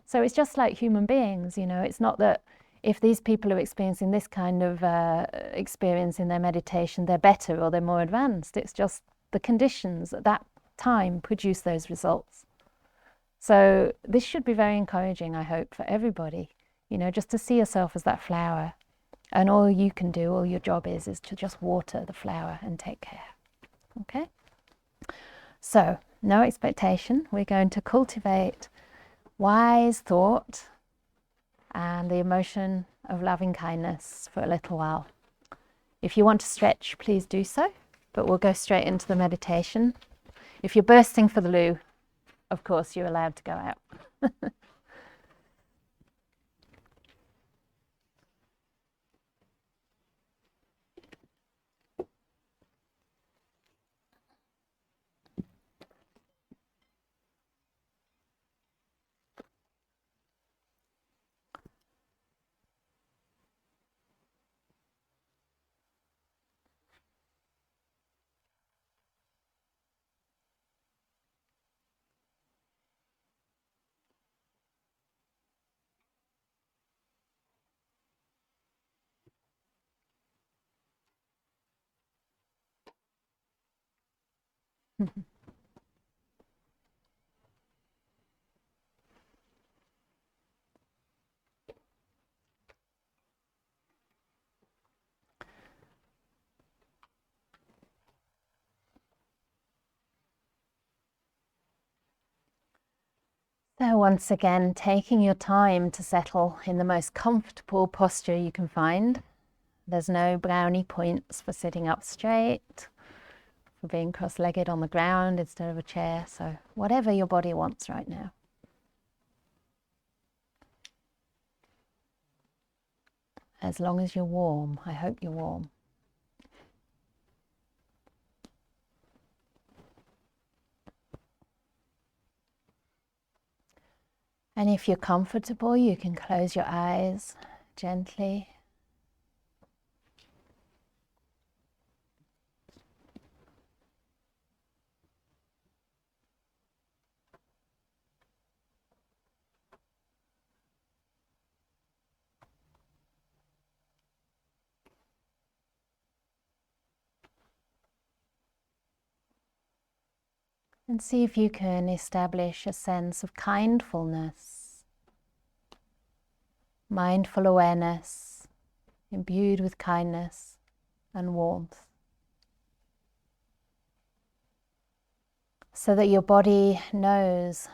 So it's just like human beings, you know, it's not that if these people are experiencing this kind of experience in their meditation, they're better or they're more advanced. It's just the conditions at that time produce those results. So this should be very encouraging, I hope, for everybody, you know, just to see yourself as that flower. And all you can do, all your job is to just water the flower and take care. Okay? So, no expectation. We're going to cultivate wise thought and the emotion of loving kindness for a little while. If you want to stretch, please do so, but we'll go straight into the meditation. If you're bursting for the loo, of course, you're allowed to go out. So once again, taking your time to settle in the most comfortable posture you can find. There's no brownie points for sitting up straight, for being cross-legged on the ground instead of a chair. So whatever your body wants right now. As long as you're warm. I hope you're warm. And if you're comfortable, you can close your eyes gently. And see if you can establish a sense of kindfulness, mindful awareness, imbued with kindness and warmth, so that your body knows,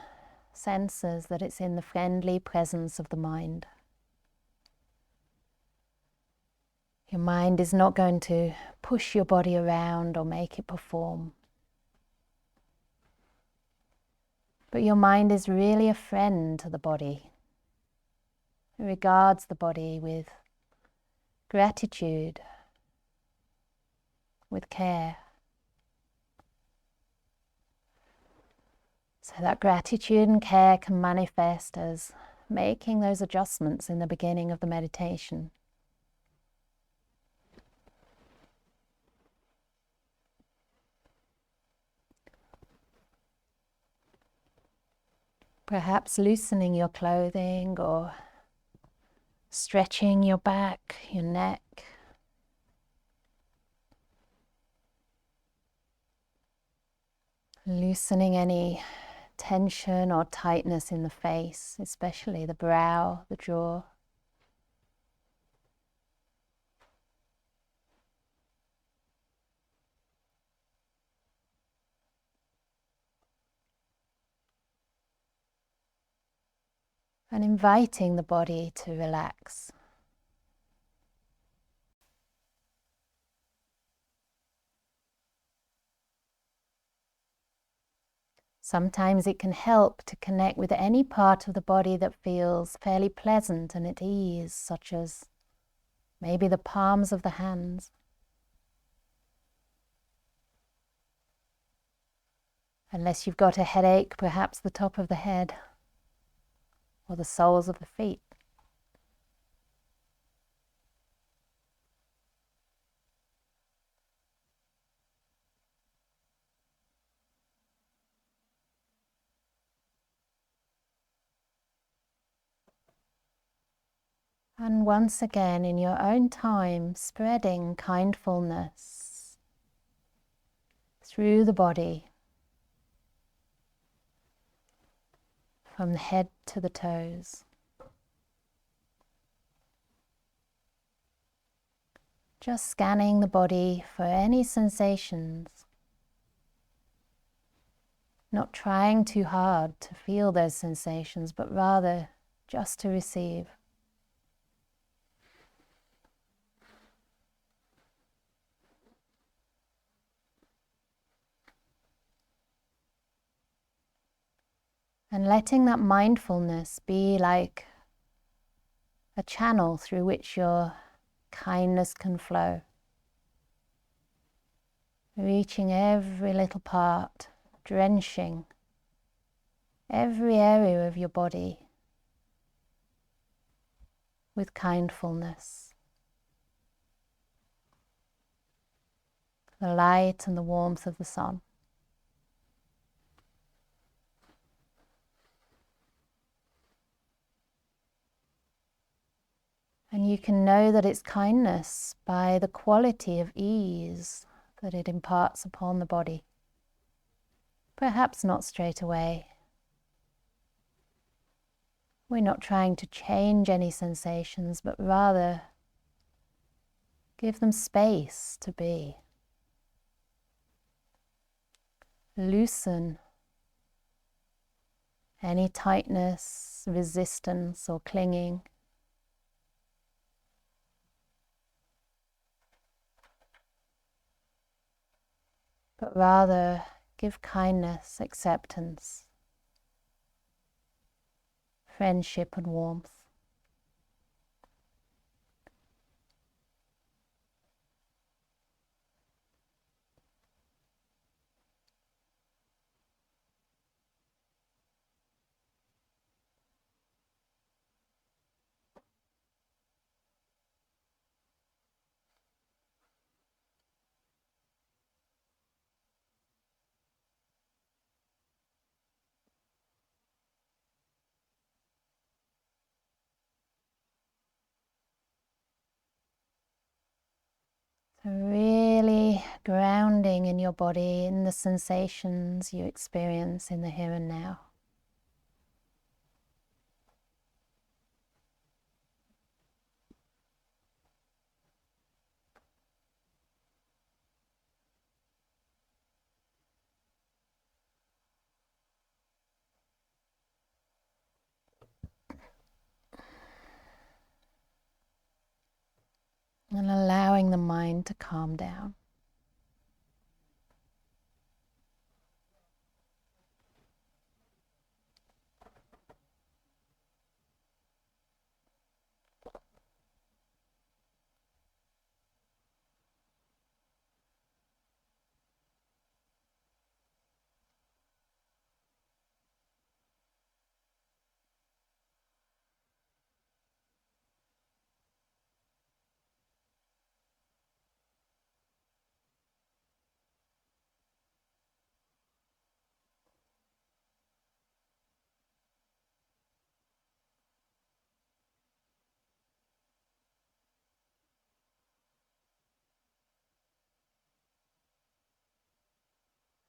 senses that it's in the friendly presence of the mind. Your mind is not going to push your body around or make it perform. But your mind is really a friend to the body. It regards the body with gratitude, with care. So that gratitude and care can manifest as making those adjustments in the beginning of the meditation. Perhaps loosening your clothing or stretching your back, your neck. Loosening any tension or tightness in the face, especially the brow, the jaw. And inviting the body to relax. Sometimes it can help to connect with any part of the body that feels fairly pleasant and at ease, such as maybe the palms of the hands. Unless you've got a headache, perhaps the top of the head or the soles of the feet. And once again, in your own time, spreading kindfulness through the body, from the head to the toes. Just scanning the body for any sensations, not trying too hard to feel those sensations, but rather just to receive. And letting that mindfulness be like a channel through which your kindness can flow. Reaching every little part, drenching every area of your body with kindfulness. The light and the warmth of the sun. And you can know that it's kindness by the quality of ease that it imparts upon the body. Perhaps not straight away. We're not trying to change any sensations, but rather give them space to be. Loosen any tightness, resistance, or clinging. But rather give kindness, acceptance, friendship and warmth. So really grounding in your body, in the sensations you experience in the here and now. And allow allowing the mind to calm down.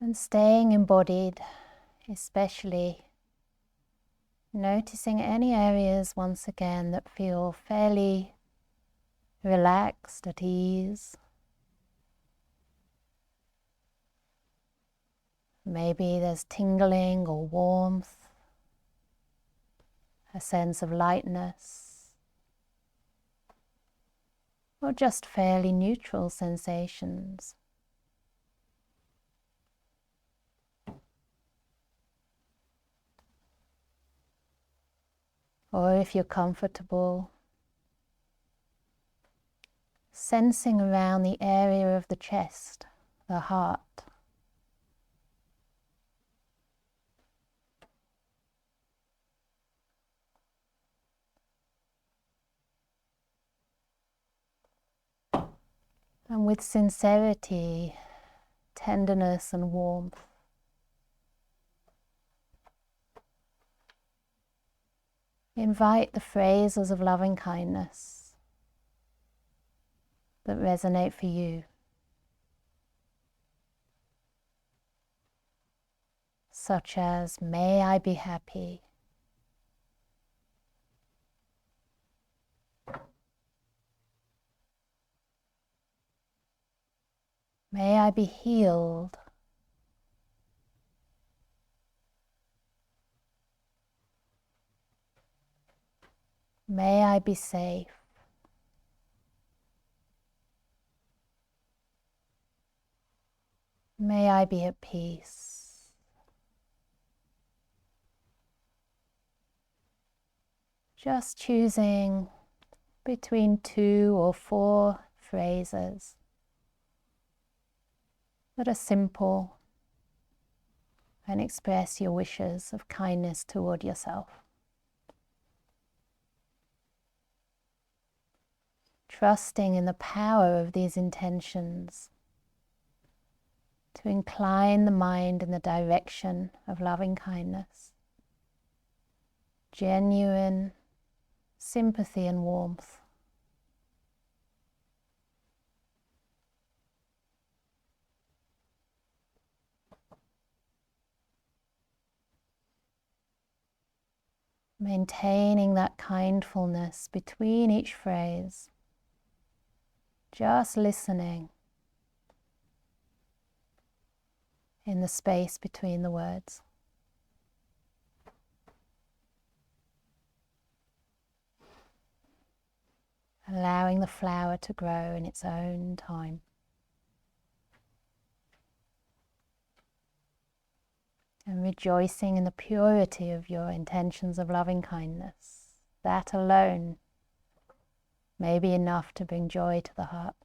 And staying embodied, especially noticing any areas once again that feel fairly relaxed, at ease. Maybe there's tingling or warmth, a sense of lightness, or just fairly neutral sensations. Or if you're comfortable, sensing around the area of the chest, the heart. And with sincerity, tenderness and warmth, invite the phrases of loving kindness that resonate for you. Such as, may I be happy. May I be healed. May I be safe. May I be at peace. Just choosing between 2 or 4 phrases that are simple and express your wishes of kindness toward yourself. Trusting in the power of these intentions to incline the mind in the direction of loving kindness, genuine sympathy and warmth. Maintaining that kindfulness between each phrase, just listening in the space between the words. Allowing the flower to grow in its own time. And rejoicing in the purity of your intentions of loving kindness. That alone may be enough to bring joy to the heart.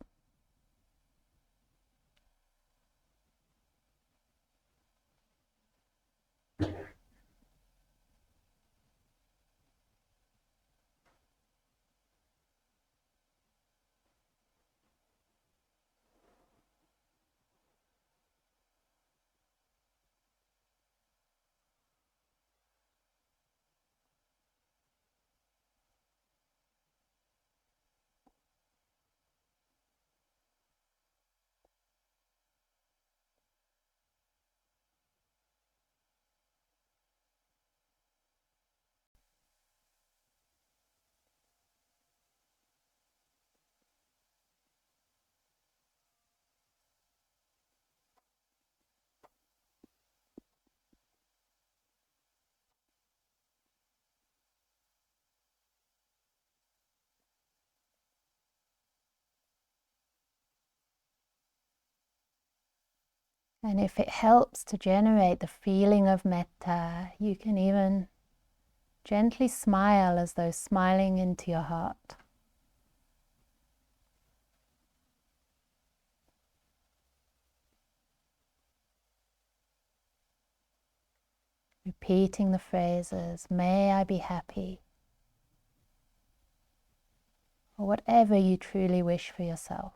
And if it helps to generate the feeling of metta, you can even gently smile as though smiling into your heart. Repeating the phrases, may I be happy, or whatever you truly wish for yourself.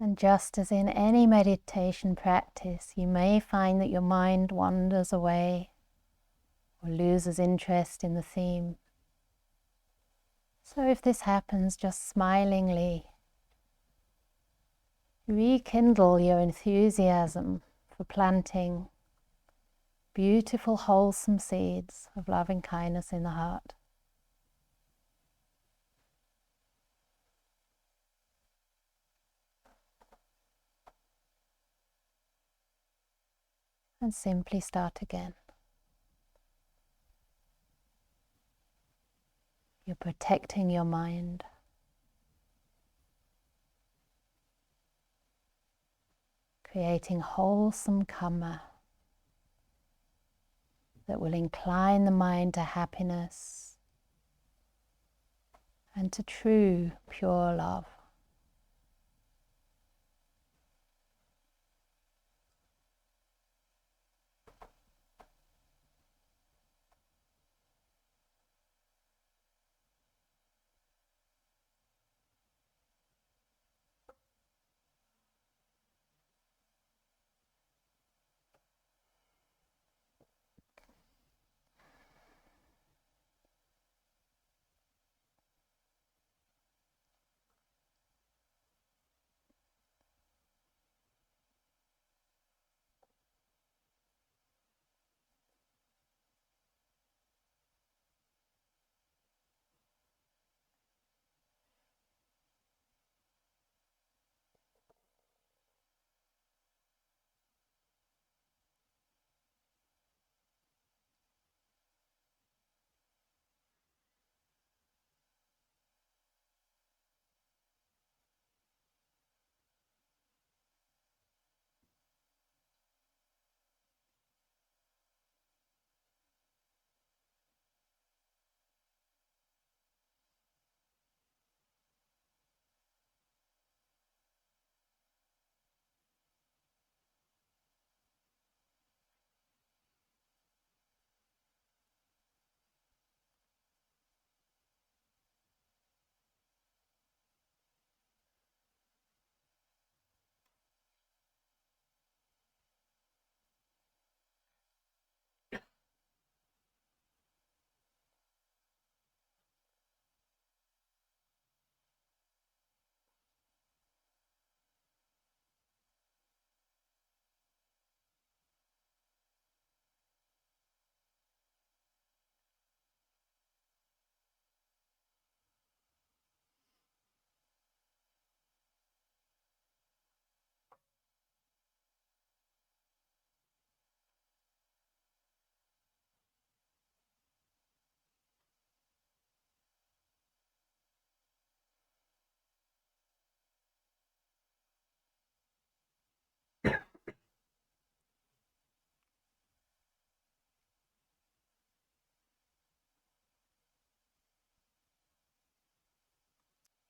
And just as in any meditation practice, you may find that your mind wanders away or loses interest in the theme. So if this happens, just smilingly rekindle your enthusiasm for planting beautiful, wholesome seeds of loving kindness in the heart. And simply start again. You're protecting your mind, creating wholesome karma that will incline the mind to happiness and to true, pure love.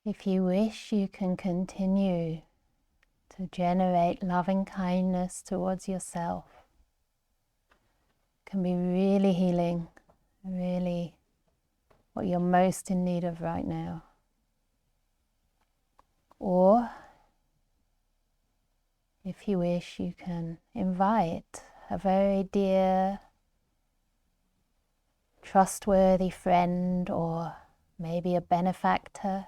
If you wish, you can continue to generate loving kindness towards yourself. It can be really healing, really what you're most in need of right now. Or, if you wish, you can invite a very dear, trustworthy friend, or maybe a benefactor,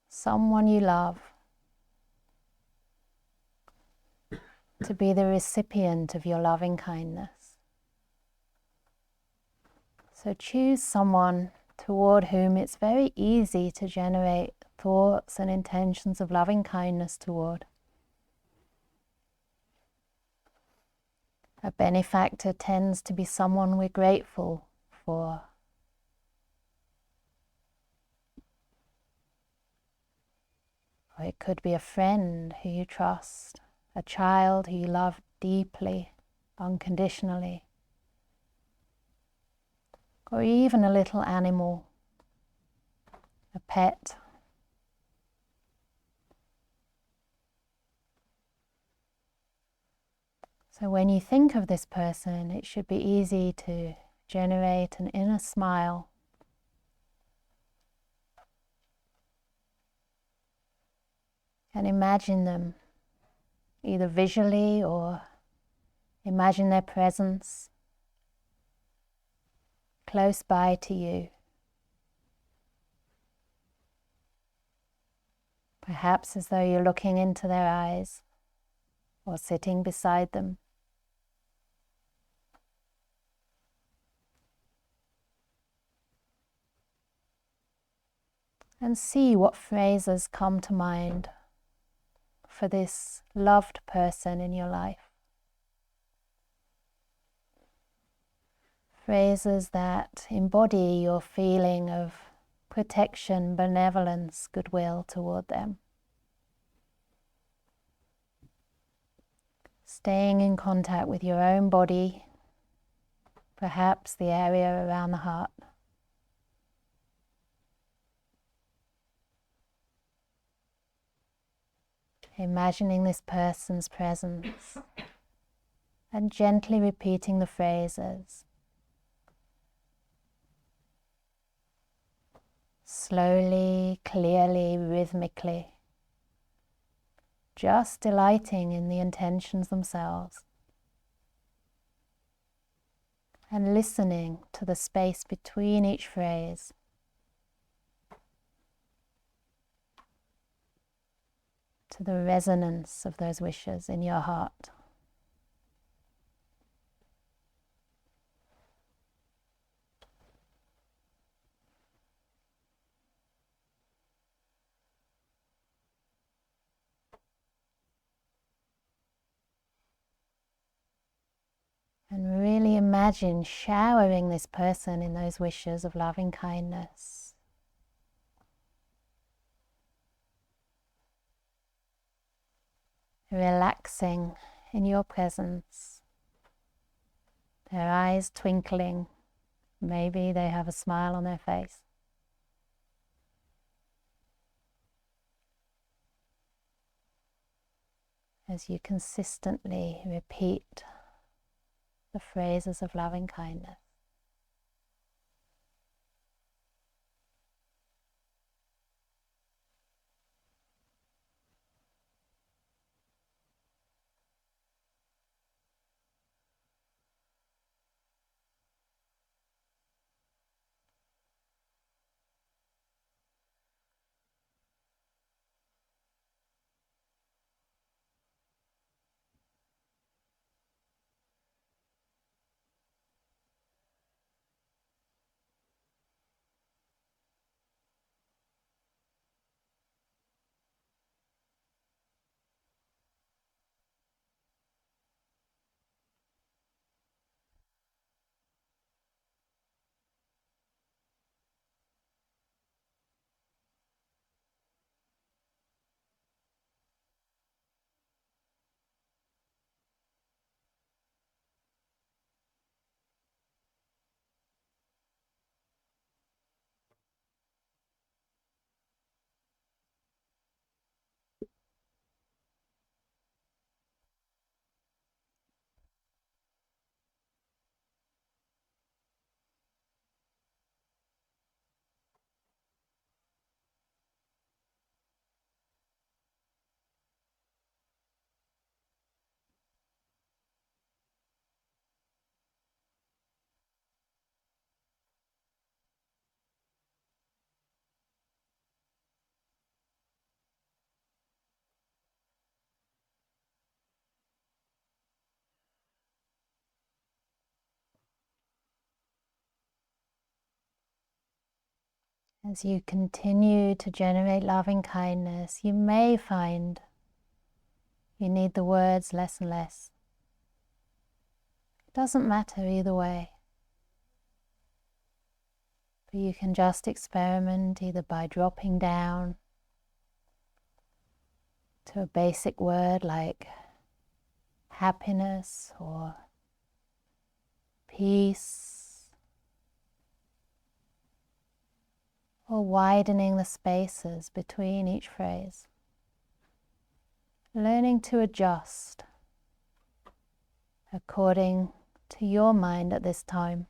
someone you love, to be the recipient of your loving kindness. So choose someone toward whom it's very easy to generate thoughts and intentions of loving kindness toward. A benefactor tends to be someone we're grateful for. Or it could be a friend who you trust, a child who you love deeply, unconditionally, or even a little animal, a pet. So when you think of this person, it should be easy to generate an inner smile. And imagine them, either visually or imagine their presence close by to you. Perhaps as though you're looking into their eyes or sitting beside them. And see what phrases come to mind for this loved person in your life. Phrases that embody your feeling of protection, benevolence, goodwill toward them. Staying in contact with your own body, perhaps the area around the heart. Imagining this person's presence and gently repeating the phrases. Slowly, clearly, rhythmically. Just delighting in the intentions themselves. And listening to the space between each phrase. To the resonance of those wishes in your heart. And really imagine showering this person in those wishes of loving kindness. Relaxing in your presence, their eyes twinkling, maybe they have a smile on their face. As you consistently repeat the phrases of loving kindness. As you continue to generate loving kindness, you may find you need the words less and less. It doesn't matter either way. But you can just experiment either by dropping down to a basic word like happiness or peace, or widening the spaces between each phrase. Learning to adjust according to your mind at this time.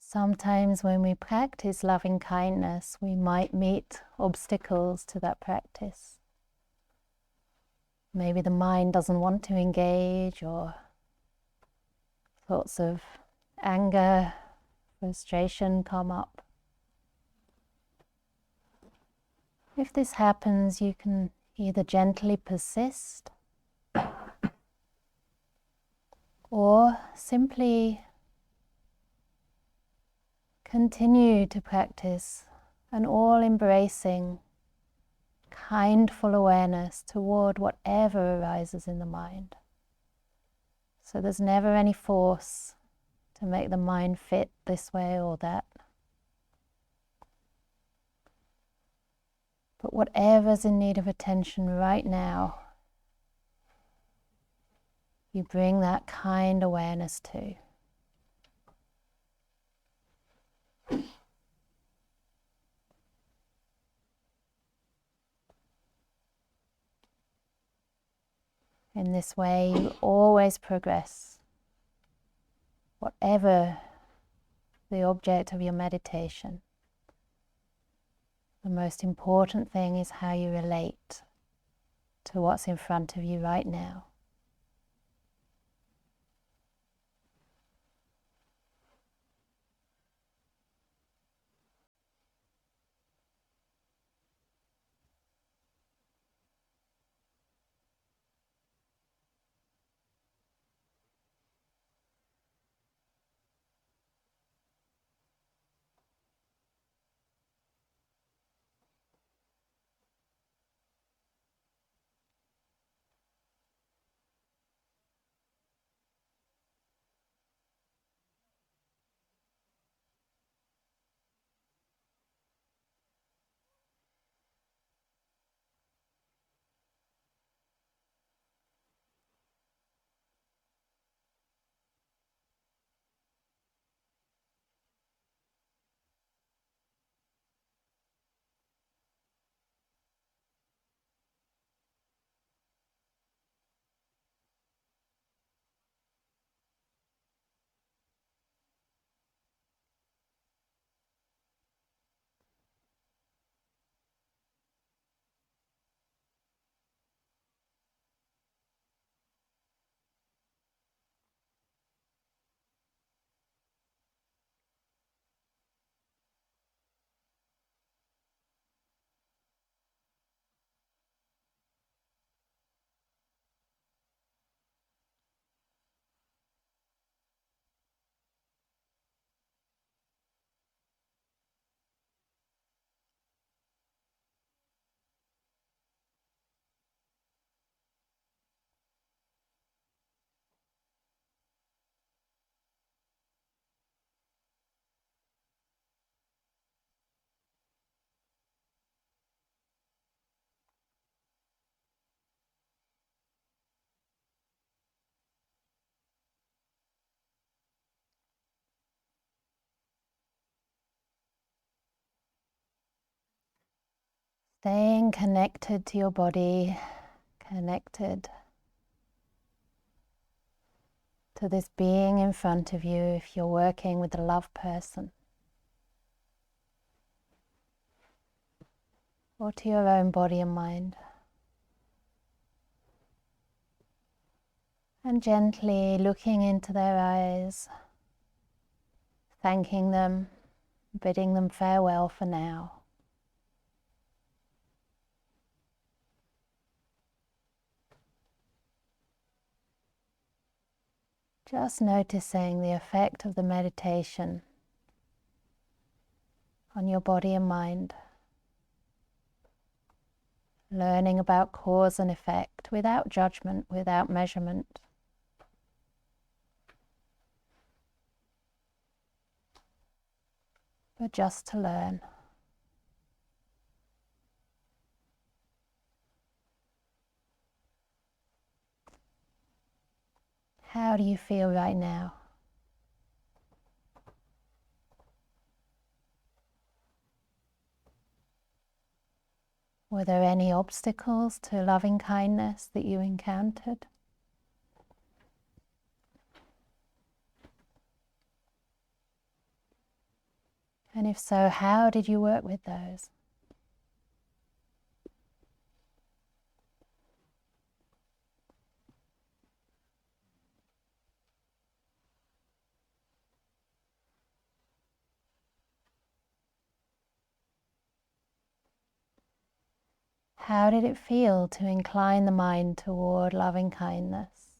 Sometimes when we practice loving kindness, we might meet obstacles to that practice. Maybe the mind doesn't want to engage, or thoughts of anger, frustration come up. If this happens, you can either gently persist or simply continue to practice an all-embracing, kindful awareness toward whatever arises in the mind. So there's never any force to make the mind fit this way or that. But whatever's in need of attention right now, you bring that kind awareness to. In this way, you always progress. Whatever the object of your meditation, the most important thing is how you relate to what's in front of you right now. Staying connected to your body, connected to this being in front of you if you're working with a loved person, or to your own body and mind. And gently looking into their eyes, thanking them, bidding them farewell for now. Just noticing the effect of the meditation on your body and mind. Learning about cause and effect without judgment, without measurement. But just to learn. How do you feel right now? Were there any obstacles to loving kindness that you encountered? And if so, how did you work with those? How did it feel to incline the mind toward loving kindness?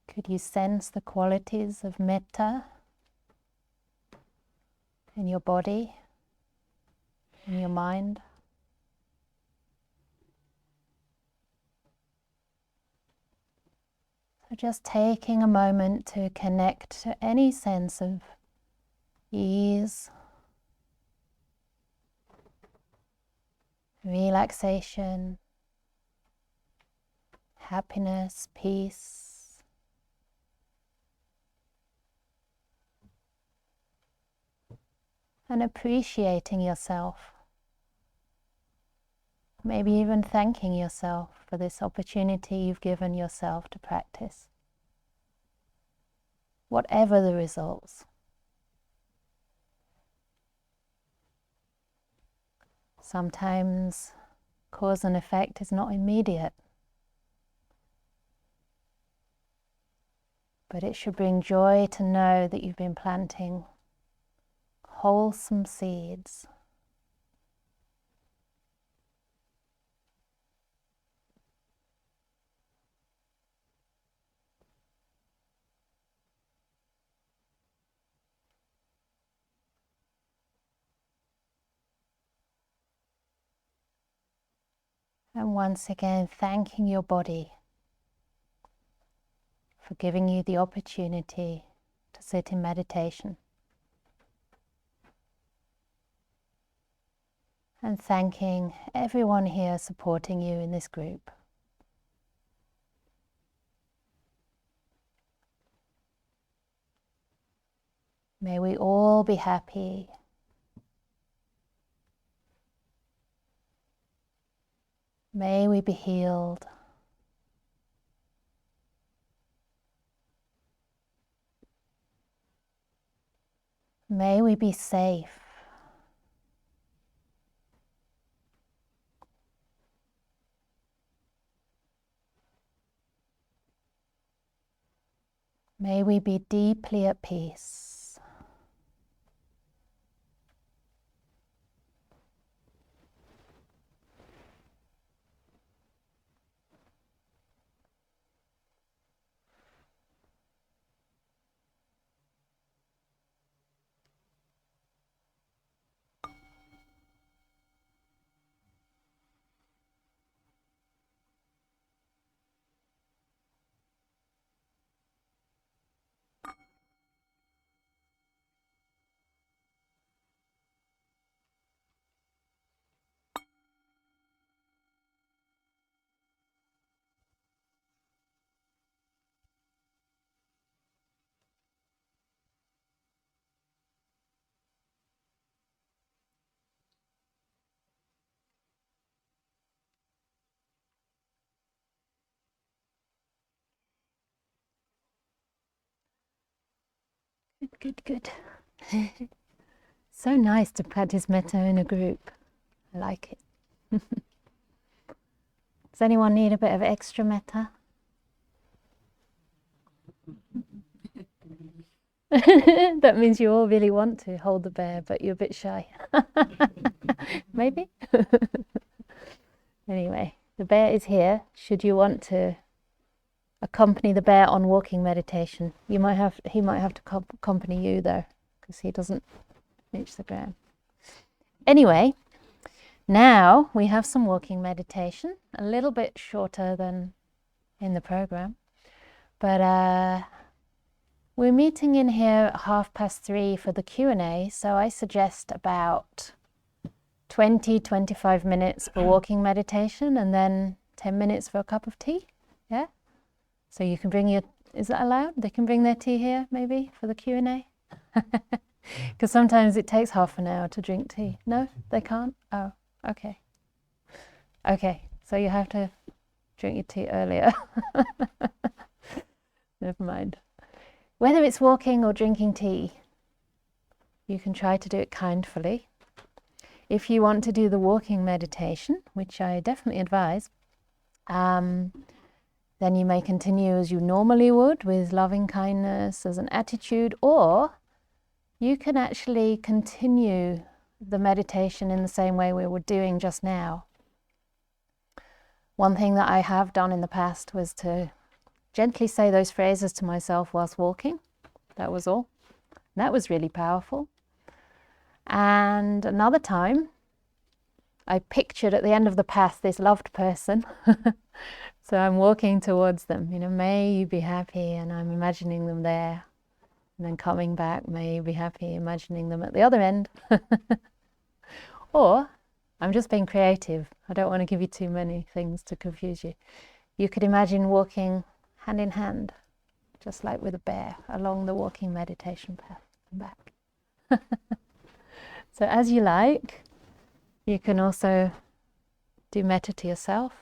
Could you sense the qualities of metta in your body, in your mind? So just taking a moment to connect to any sense of ease, relaxation, happiness, peace. And appreciating yourself maybe even thanking yourself for this opportunity you've given yourself to practice. Whatever the results. Sometimes cause and effect is not immediate, but it should bring joy to know that you've been planting wholesome seeds. And once again, thanking your body for giving you the opportunity to sit in meditation. And thanking everyone here supporting you in this group. May we all be happy. May we be healed. May we be safe. May we be deeply at peace. Good, good. So nice to practice metta in a group. I like it. Does anyone need a bit of extra metta? That means you all really want to hold the bear, but you're a bit shy. Maybe? Anyway, the bear is here. Should you want to accompany the bear on walking meditation, he might have to accompany you though, because he doesn't reach the ground. Anyway, now we have some walking meditation, a little bit shorter than in the program, but we're meeting in here at 3:30 for the Q&A, so I suggest about 20-25 minutes for walking meditation and then 10 minutes for a cup of tea. Yeah? So you can bring is that allowed? They can bring their tea here maybe for the Q&A? Because sometimes it takes half an hour to drink tea. No, they can't? Oh, okay. Okay, so you have to drink your tea earlier. Never mind. Whether it's walking or drinking tea, you can try to do it kindly. If you want to do the walking meditation, which I definitely advise, then you may continue as you normally would with loving kindness as an attitude, or you can actually continue the meditation in the same way we were doing just now. One thing that I have done in the past was to gently say those phrases to myself whilst walking. That was all. That was really powerful. And another time, I pictured at the end of the path this loved person. So I'm walking towards them, may you be happy, and I'm imagining them there. And then coming back, may you be happy, imagining them at the other end. Or, I'm just being creative. I don't want to give you too many things to confuse you. You could imagine walking hand in hand, just like with a bear, along the walking meditation path and back. So as you like, you can also Do metta to yourself.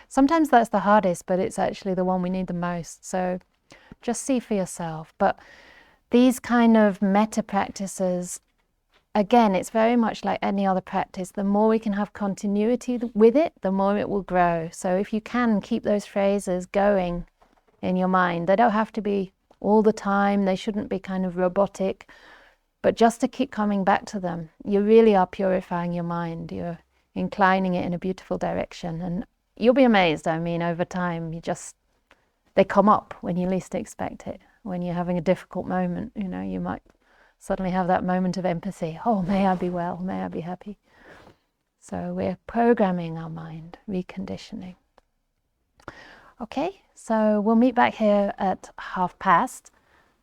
Sometimes that's the hardest, but it's actually the one we need the most. So just see for yourself. But these kind of metta practices, again, it's very much like any other practice. The more we can have continuity with it, the more it will grow. So if you can keep those phrases going in your mind, they don't have to be all the time. They shouldn't be kind of robotic, but just to keep coming back to them, you really are purifying your mind. You're inclining it in a beautiful direction, and you'll be amazed. I mean, over time, they come up when you least expect it. When you're having a difficult moment, you might suddenly have that moment of empathy. Oh, may I be well, may I be happy. So we're programming our mind, reconditioning. Okay, so we'll meet back here at past.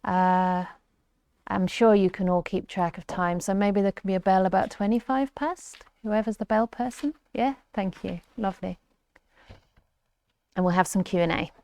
I'm sure you can all keep track of time, so maybe there can be a bell about 25 past. Whoever's the bell person. Yeah, thank you. Lovely. And we'll have some Q&A.